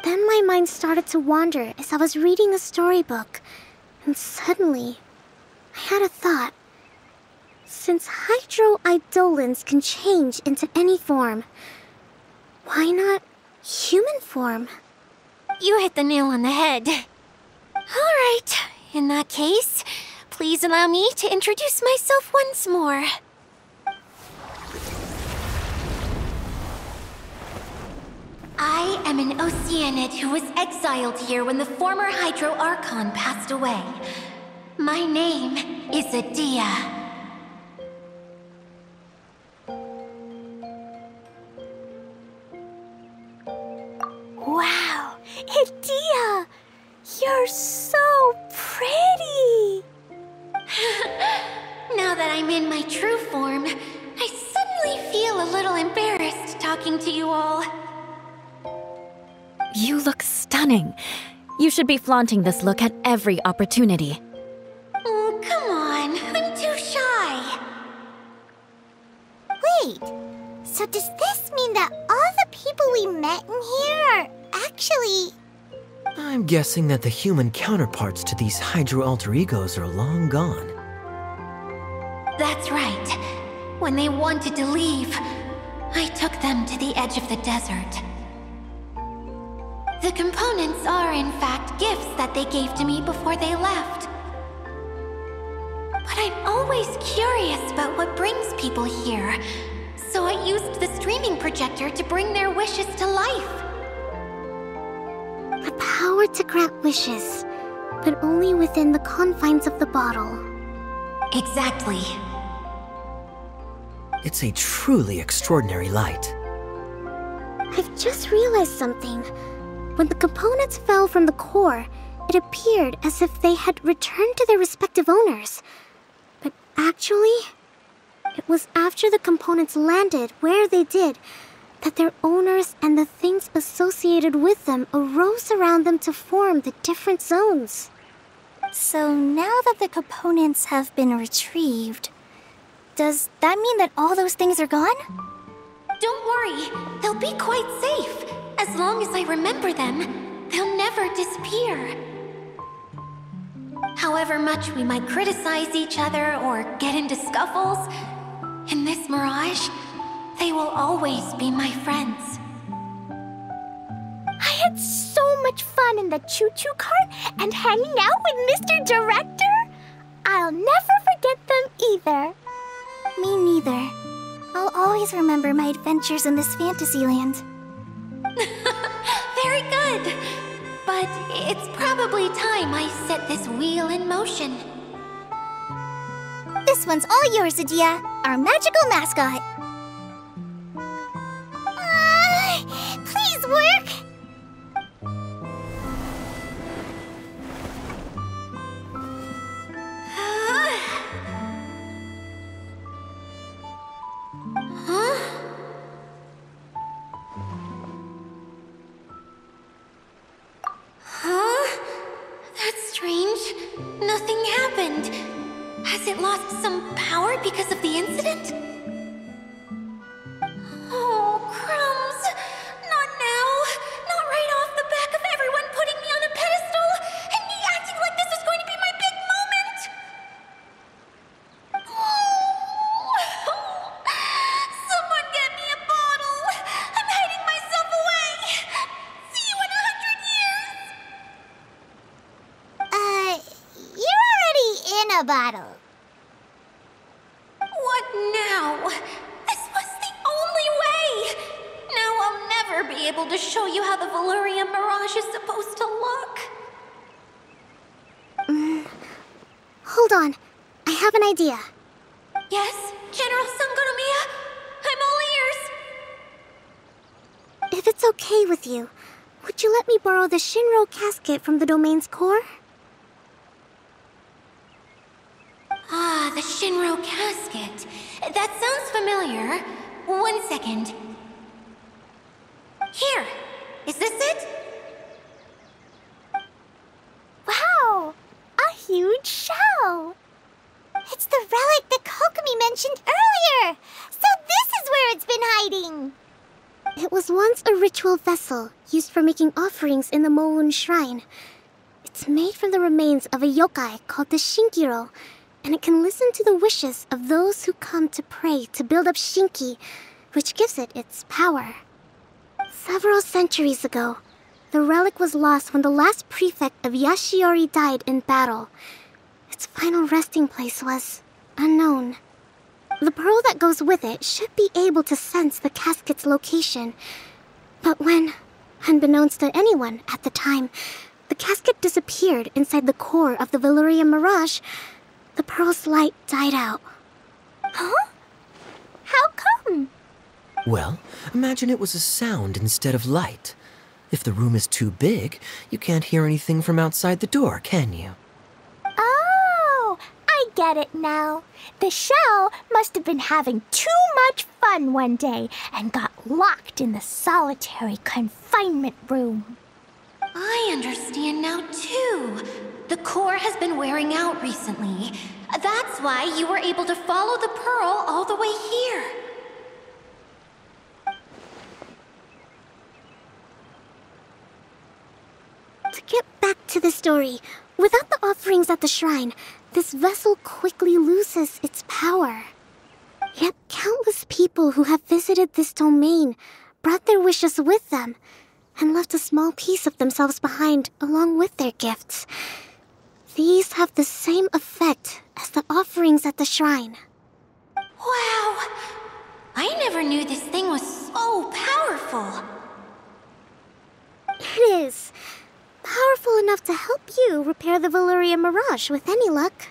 Then my mind started to wander as I was reading a storybook, and suddenly, I had a thought. Since hydro-eidolons can change into any form, why not human form? You hit the nail on the head. All right, in that case, please allow me to introduce myself once more. I am an Oceanid who was exiled here when the former Hydro Archon passed away. My name is Edea. Wow, Edea! You're so pretty! Now that I'm in my true form, I suddenly feel a little embarrassed talking to you all. You look stunning. You should be flaunting this look at every opportunity. Oh, come on. I'm too shy. Wait, so does this mean that all the people we met in here are actually... I'm guessing that the human counterparts to these Hydro alter egos are long gone. That's right. When they wanted to leave, I took them to the edge of the desert. The components are, in fact, gifts that they gave to me before they left. But I'm always curious about what brings people here, so I used the streaming projector to bring their wishes to life. The power to grant wishes, but only within the confines of the bottle. Exactly. It's a truly extraordinary light. I've just realized something. When the components fell from the core, it appeared as if they had returned to their respective owners. But actually, it was after the components landed where they did that their owners and the things associated with them arose around them to form the different zones. So now that the components have been retrieved, does that mean that all those things are gone? Don't worry, they'll be quite safe. As long as I remember them, they'll never disappear. However much we might criticize each other or get into scuffles, in this mirage, They will always be my friends. I had so much fun in the choo-choo cart and hanging out with Mr. Director. I'll never forget them either. Me neither. I'll always remember my adventures in this Fantasyland. Very good. But it's probably time I set this wheel in motion. This one's all yours, Adia, our magical mascot. Please work! That's strange. Nothing happened. Has it lost some power because of the incident? Oh, crumbs! Not now! Not right off the back of everyone putting me on a pedestal and me acting like this is going to be my big moment! Someone get me a bottle! I'm hiding myself away! See you in 100 years! You're already in a bottle. What now? This was the only way! Now I'll never be able to show you how the Valurian Mirage is supposed to look. Hold on. I have an idea. Yes, General Sangonomiya? I'm all ears. If it's okay with you, would you let me borrow the Shinro casket from the domain's core? Ah, the Shinro casket. That sounds familiar. 1 second. Here. Is this it? Wow! A huge shell! It's the relic that Kokomi mentioned earlier! So this is where it's been hiding! It was once a ritual vessel used for making offerings in the Moun Shrine. It's made from the remains of a yokai called the Shinkiro, and it can listen to the wishes of those who come to pray to build up Shinki, which gives it its power. Several centuries ago, the relic was lost when the last prefect of Yashiori died in battle. Its final resting place was unknown. The pearl that goes with it should be able to sense the casket's location. But when, unbeknownst to anyone at the time, the casket disappeared inside the core of the Valurian Mirage, the pearl's light died out. Huh? How come? Well, imagine it was a sound instead of light. If the room is too big, you can't hear anything from outside the door, can you? Oh, I get it now. The shell must have been having too much fun one day and got locked in the solitary confinement room. I understand now, too. The core has been wearing out recently. That's why you were able to follow the pearl all the way here. To get back to the story, without the offerings at the shrine, this vessel quickly loses its power. Yet countless people who have visited this domain brought their wishes with them and left a small piece of themselves behind along with their gifts. These have the same effect as the offerings at the shrine. Wow! I never knew this thing was so powerful. It is. Powerful enough to help you repair the Valurian Mirage with any luck.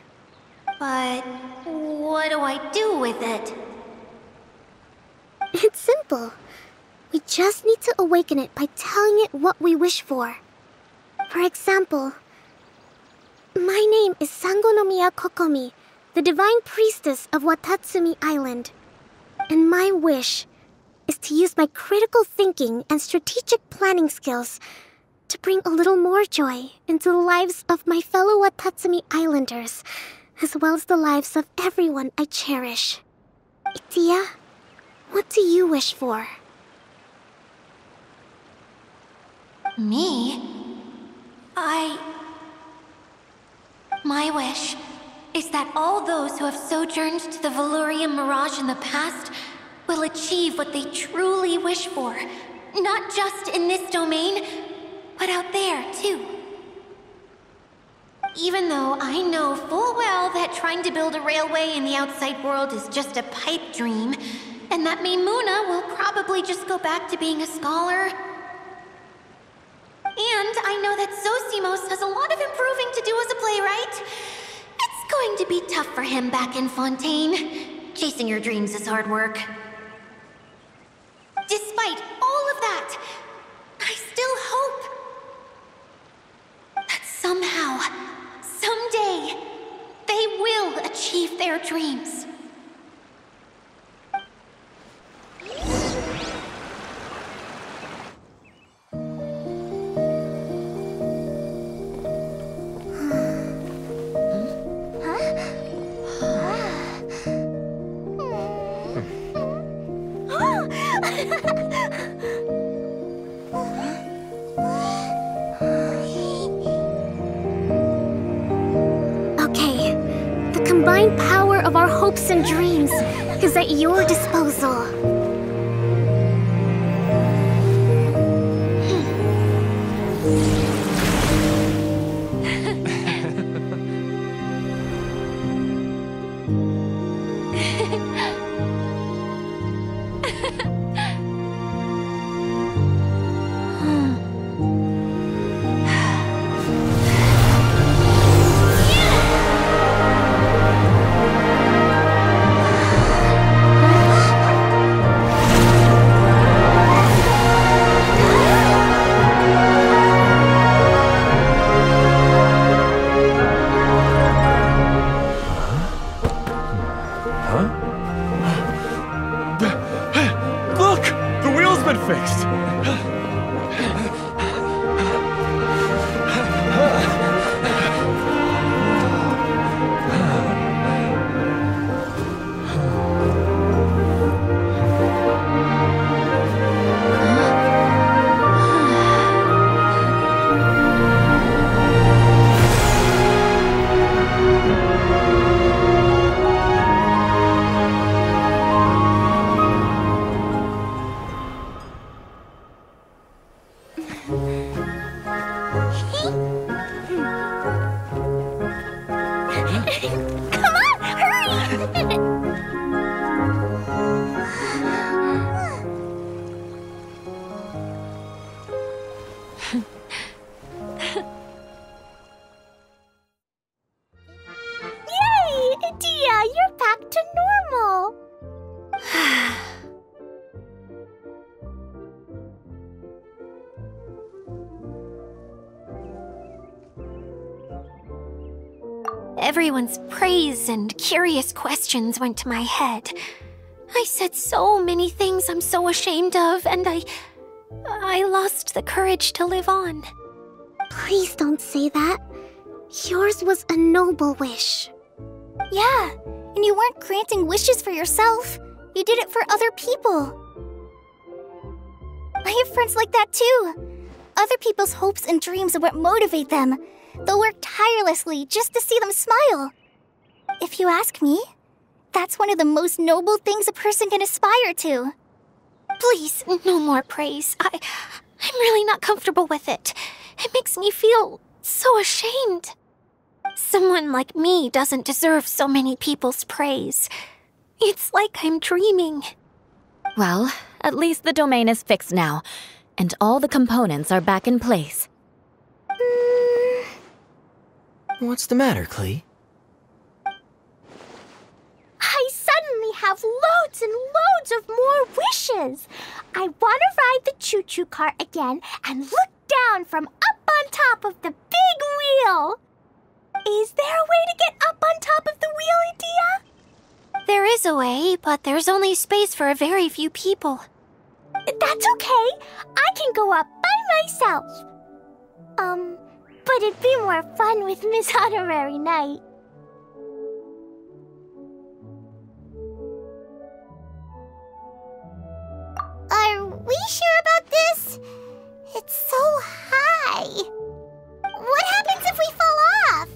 But what do I do with it? It's simple. We just need to awaken it by telling it what we wish for. For example, my name is Sangonomiya Kokomi, the divine priestess of Watatsumi Island. And my wish is to use my critical thinking and strategic planning skills to bring a little more joy into the lives of my fellow Watatsumi Islanders, as well as the lives of everyone I cherish. Itia, what do you wish for? Me? My wish is that all those who have sojourned to the Valurian Mirage in the past will achieve what they truly wish for. Not just in this domain, but out there, too. Even though I know full well that trying to build a railway in the outside world is just a pipe dream, and that Maimuna will probably just go back to being a scholar. And I know that Zosimos has a lot of improving to do as a playwright. It's going to be tough for him back in Fontaine. Chasing your dreams is hard work. Despite all of that, I still hope that somehow, someday, they will achieve their dreams. Okay, the combined power of our hopes and dreams is at your disposal. Look! The wheel's been fixed! Come on, hurry! Yay! Dia, you're back to normal! Everyone's praise and curious questions went to my head. I said so many things I'm so ashamed of, and I lost the courage to live on. Please don't say that. Yours was a noble wish. Yeah, and you weren't granting wishes for yourself. You did it for other people. I have friends like that too. Other people's hopes and dreams are what motivate them. They'll work tirelessly just to see them smile. If you ask me, that's one of the most noble things a person can aspire to. Please, no more praise. I'm really not comfortable with it. It makes me feel so ashamed. Someone like me doesn't deserve so many people's praise. It's like I'm dreaming. Well, at least the domain is fixed now, and all the components are back in place. What's the matter, Klee? I suddenly have loads and loads of more wishes. I want to ride the choo-choo cart again and look down from up on top of the big wheel. Is there a way to get up on top of the wheel, Adia? There is a way, but there's only space for a very few people. That's okay. I can go up by myself. But it'd be more fun with Miss Honorary Knight. Are we sure about this? It's so high. What happens if we fall off?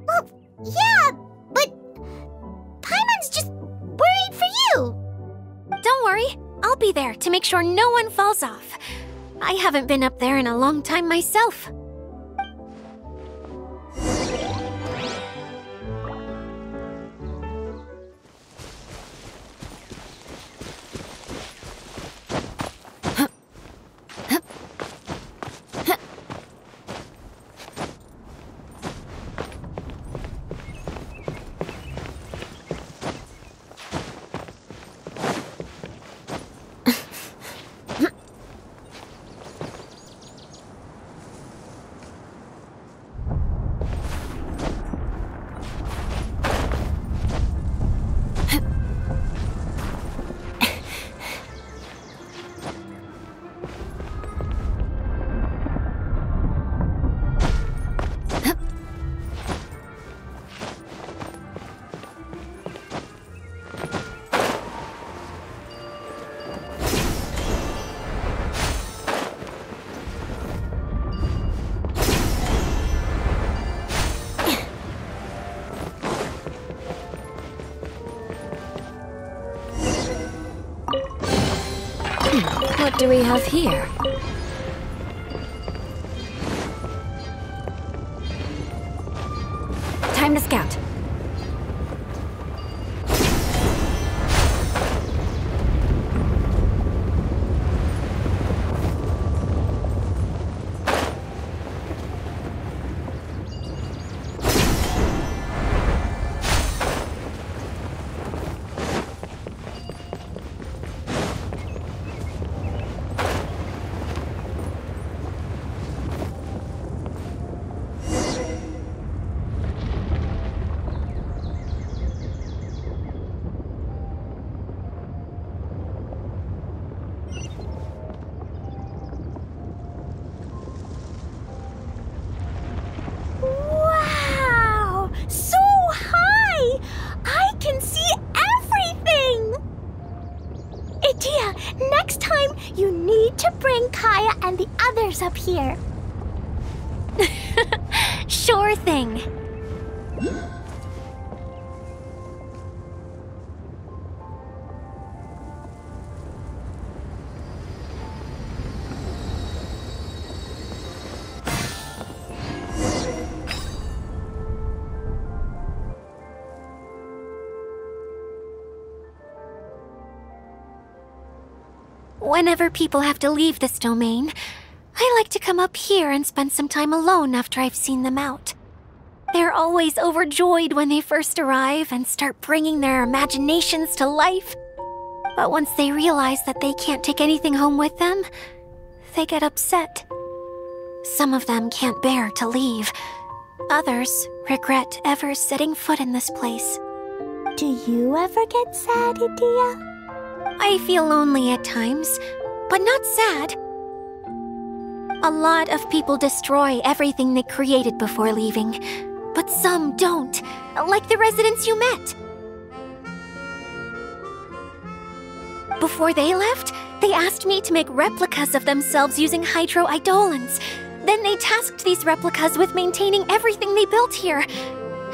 Oh, yeah, was just worried for you. Don't worry, I'll be there to make sure no one falls off. I haven't been up there in a long time myself. What do we have here? Time to scout. Wow! So high! I can see everything! Idia, next time you need to bring Kaya and the others up here. Sure thing. Whenever people have to leave this domain, I like to come up here and spend some time alone after I've seen them out. They're always overjoyed when they first arrive and start bringing their imaginations to life. But once they realize that they can't take anything home with them, they get upset. Some of them can't bear to leave. Others regret ever setting foot in this place. Do you ever get sad, Idia? I feel lonely at times, but not sad. A lot of people destroy everything they created before leaving, but some don't, like the residents you met. Before they left, they asked me to make replicas of themselves using hydro-eidolons. Then they tasked these replicas with maintaining everything they built here,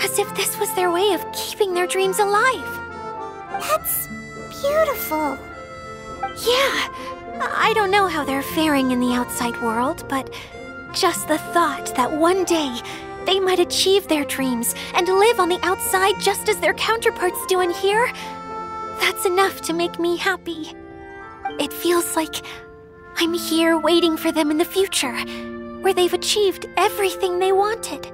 as if this was their way of keeping their dreams alive. That's beautiful. Yeah, I don't know how they're faring in the outside world, but just the thought that one day they might achieve their dreams and live on the outside just as their counterparts do in here, that's enough to make me happy. It feels like I'm here waiting for them in the future, where they've achieved everything they wanted.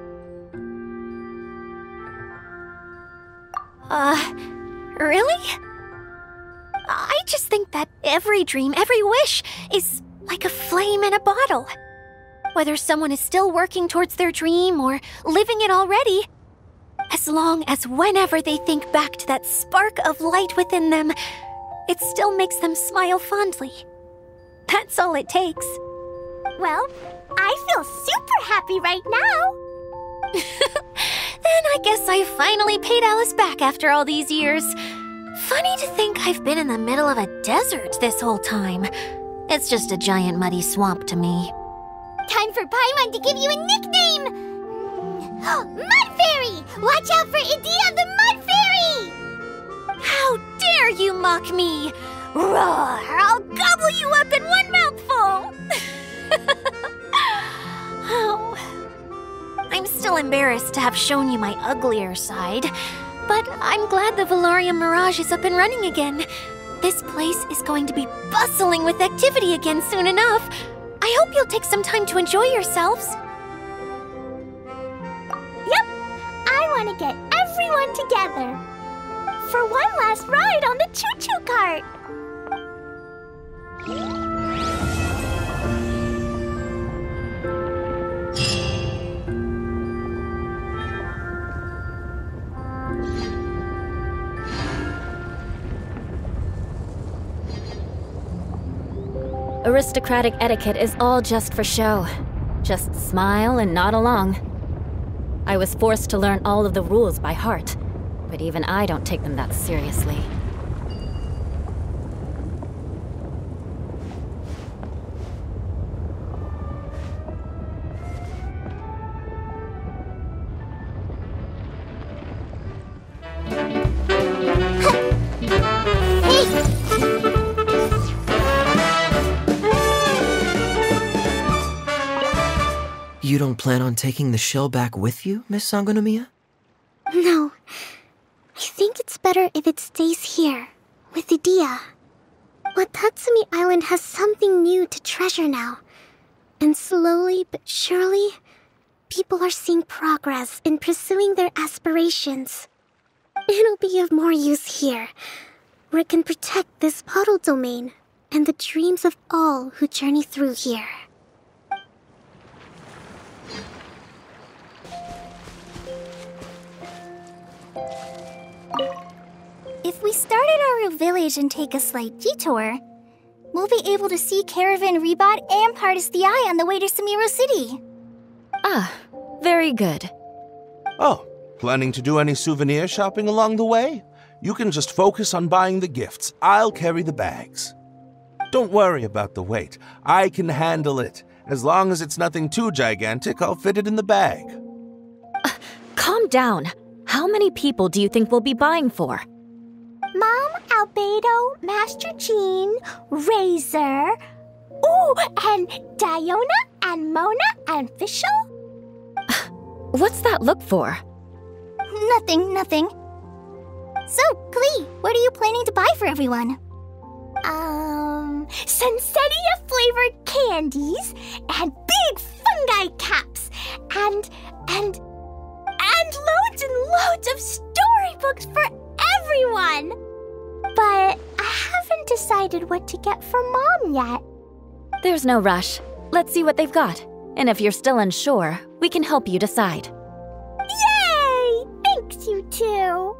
Really? I just think that every dream, every wish, is like a flame in a bottle. Whether someone is still working towards their dream or living it already, as long as whenever they think back to that spark of light within them, it still makes them smile fondly. That's all it takes. Well, I feel super happy right now. Then I guess I finally paid Alice back after all these years. Funny to think I've been in the middle of a desert this whole time. It's just a giant muddy swamp to me. Time for Paimon to give you a nickname! Mud Fairy! Watch out for Idia the Mud Fairy! dare you mock me? Roar! I'll gobble you up in one mouthful! Oh. I'm still embarrassed to have shown you my uglier side, but I'm glad the Valorium Mirage is up and running again. This place is going to be bustling with activity again soon enough. I hope you'll take some time to enjoy yourselves. Yep, I want to get everyone together for one last ride on the choo-choo cart. Aristocratic etiquette is all just for show. Just smile and nod along. I was forced to learn all of the rules by heart, but even I don't take them that seriously. You don't plan on taking the shell back with you, Miss Sangonomiya? No. I think it's better if it stays here, with Idia. Watatsumi Island has something new to treasure now. And slowly but surely, people are seeing progress in pursuing their aspirations. It'll be of more use here, where it can protect this puddle domain and the dreams of all who journey through here. If we start at our village and take a slight detour, we'll be able to see Caravan Rebot and Pardis the Eye on the way to Samiro City. Ah, very good. Oh, planning to do any souvenir shopping along the way? You can just focus on buying the gifts. I'll carry the bags. Don't worry about the weight. I can handle it. As long as it's nothing too gigantic, I'll fit it in the bag. Calm down. How many people do you think we'll be buying for? Mom, Albedo, Master Jean, Razor, ooh, and Diona, and Mona, and Fischl? What's that look for? Nothing. So, Klee, what are you planning to buy for everyone? Sunsettia-flavored candies, and big fungi caps, and loads and loads of storybooks for everyone! But I haven't decided what to get for Mom yet. There's no rush. Let's see what they've got. And if you're still unsure, we can help you decide. Yay! Thanks, you two!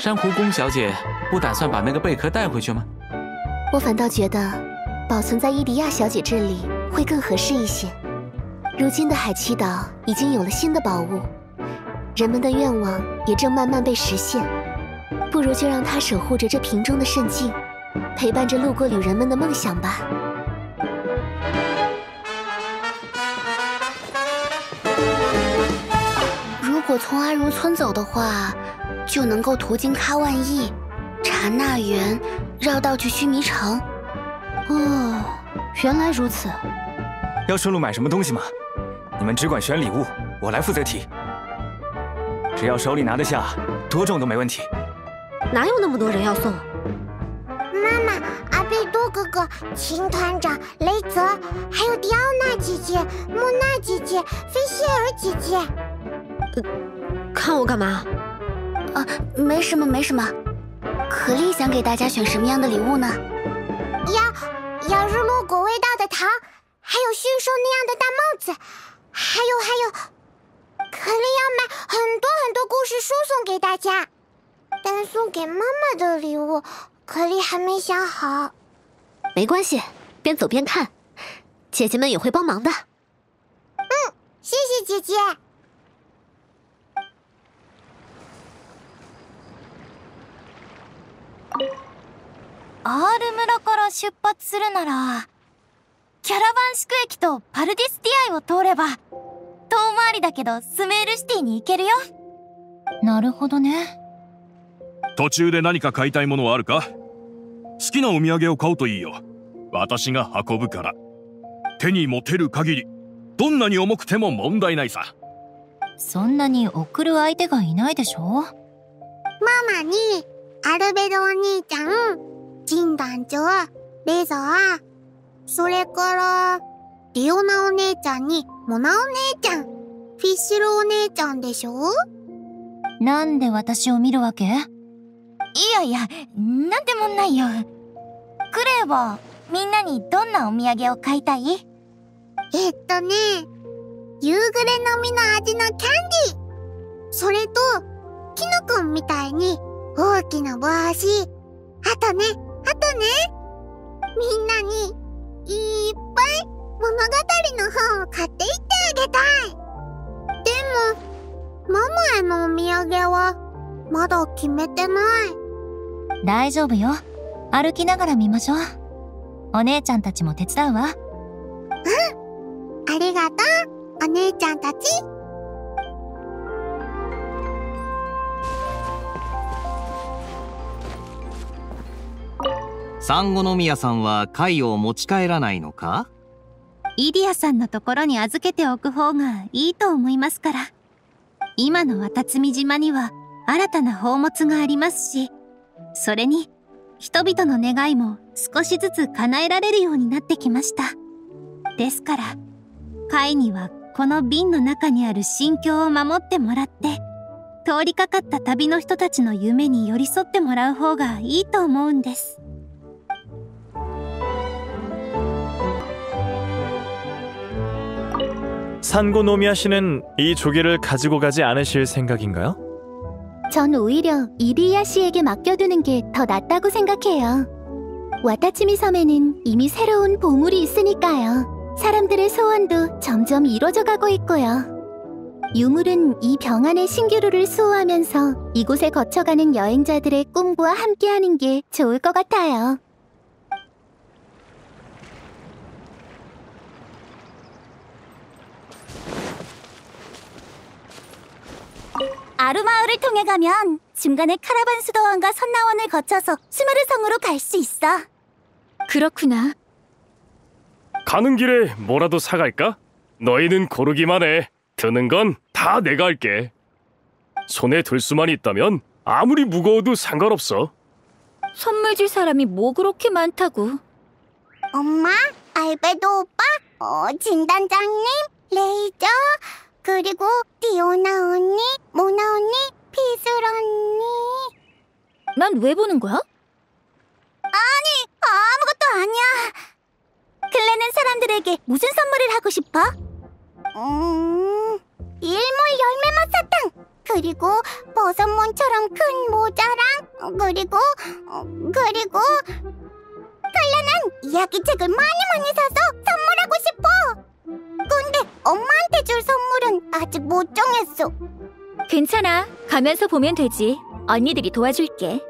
珊瑚宫小姐不打算把那个贝壳带回去吗？我反倒觉得保存在伊迪亚小姐这里会更合适一些。如今的海七岛已经有了新的宝物，人们的愿望也正慢慢被实现，不如就让她守护着这瓶中的圣境，陪伴着路过旅人们的梦想吧。如果从阿如村走的话，就能够途经喀万驿、查那园，绕道去须弥城。哦，原来如此。要顺路买什么东西吗？你们只管选礼物，我来负责提。只要手里拿得下，多重都没问题。哪有那么多人要送？妈妈，阿贝多哥哥、秦团长、雷泽，还有迪奥娜姐姐、莫娜姐姐、菲希尔姐姐。看我干嘛？没什么。可丽想给大家选什么样的礼物呢？要日落果味道的糖，还有驯兽那样的大帽子，还有，可丽要买很多故事书送给大家。但送给妈妈的礼物，可丽还没想好。没关系，边走边看，姐姐们也会帮忙的。谢谢姐姐。R村から出発するなら、キャラバン宿駅とパルディスティアイを通れば、遠回りだけどスメールシティに行けるよ。なるほどね。途中で何か買いたいものはあるか？好きなお土産を買うといいよ。私が運ぶから。手に持てる限り、どんなに重くても問題ないさ。そんなに送る相手がいないでしょ？ママに、アルベドお兄ちゃん、ジン団長、レザー、それから、リオナお姉ちゃんに、モナお姉ちゃん、フィッシュルお姉ちゃんでしょ？なんで私を見るわけ？いや、なんでもないよ。クレイは、みんなにどんなお土産を買いたい？夕暮れの実の味のキャンディー。それと、キノコンみたいに、大きな帽子。あとね。みんなに、いっぱい物語の本を買っていってあげたい。でも、ママへのお土産は、まだ決めてない。大丈夫よ。歩きながら見ましょう。お姉ちゃんたちも手伝うわ。ありがとう、お姉ちゃんたち。産後宮さんは貝を持ち帰らないのか？イディアさんのところに預けておく方がいいと思いますから。今の渡積島には新たな宝物がありますし、それに人々の願いも少しずつ叶えられるようになってきました。ですから、貝にはこの瓶の中にある心境を守ってもらって、通りかかった旅の人たちの夢に寄り添ってもらう方がいいと思うんです。산고노미야 씨는 이 조개를 가지고 가지 않으실 생각인가요? 전 오히려 이리야 씨에게 맡겨두는 게 더 낫다고 생각해요. 와타치미 섬에는 이미 새로운 보물이 있으니까요. 사람들의 소원도 점점 이루어져 가고 있고요. 유물은 이 병 안의 신기루를 수호하면서 이곳에 거쳐가는 여행자들의 꿈과 함께하는 게 좋을 것 같아요. 아루마을을 통해 가면 중간에 카라반 수도원과 선나원을 거쳐서 스마르성으로 갈 수 있어. 그렇구나. 가는 길에 뭐라도 사갈까? 너희는 고르기만 해. 드는 건 다 내가 할게. 손에 들 수만 있다면 아무리 무거워도 상관없어. 선물 줄 사람이 뭐 그렇게 많다고. 엄마, 알베도 오빠, 진단장님, 레이저, 그리고 디오나 언니, 모나 언니, 피슬 언니. 난 왜 보는 거야? 아니, 아무것도 아니야. 클레는 사람들에게 무슨 선물을 하고 싶어? 일몰 열매 맛사탕, 그리고 버섯몬처럼 큰 모자랑, 그리고 클레는 이야기책을 많이 사서 선물하고 싶어. 근데 엄마한테 줄 선물은 아직 못 정했어. 괜찮아. 가면서 보면 되지. 언니들이 도와줄게.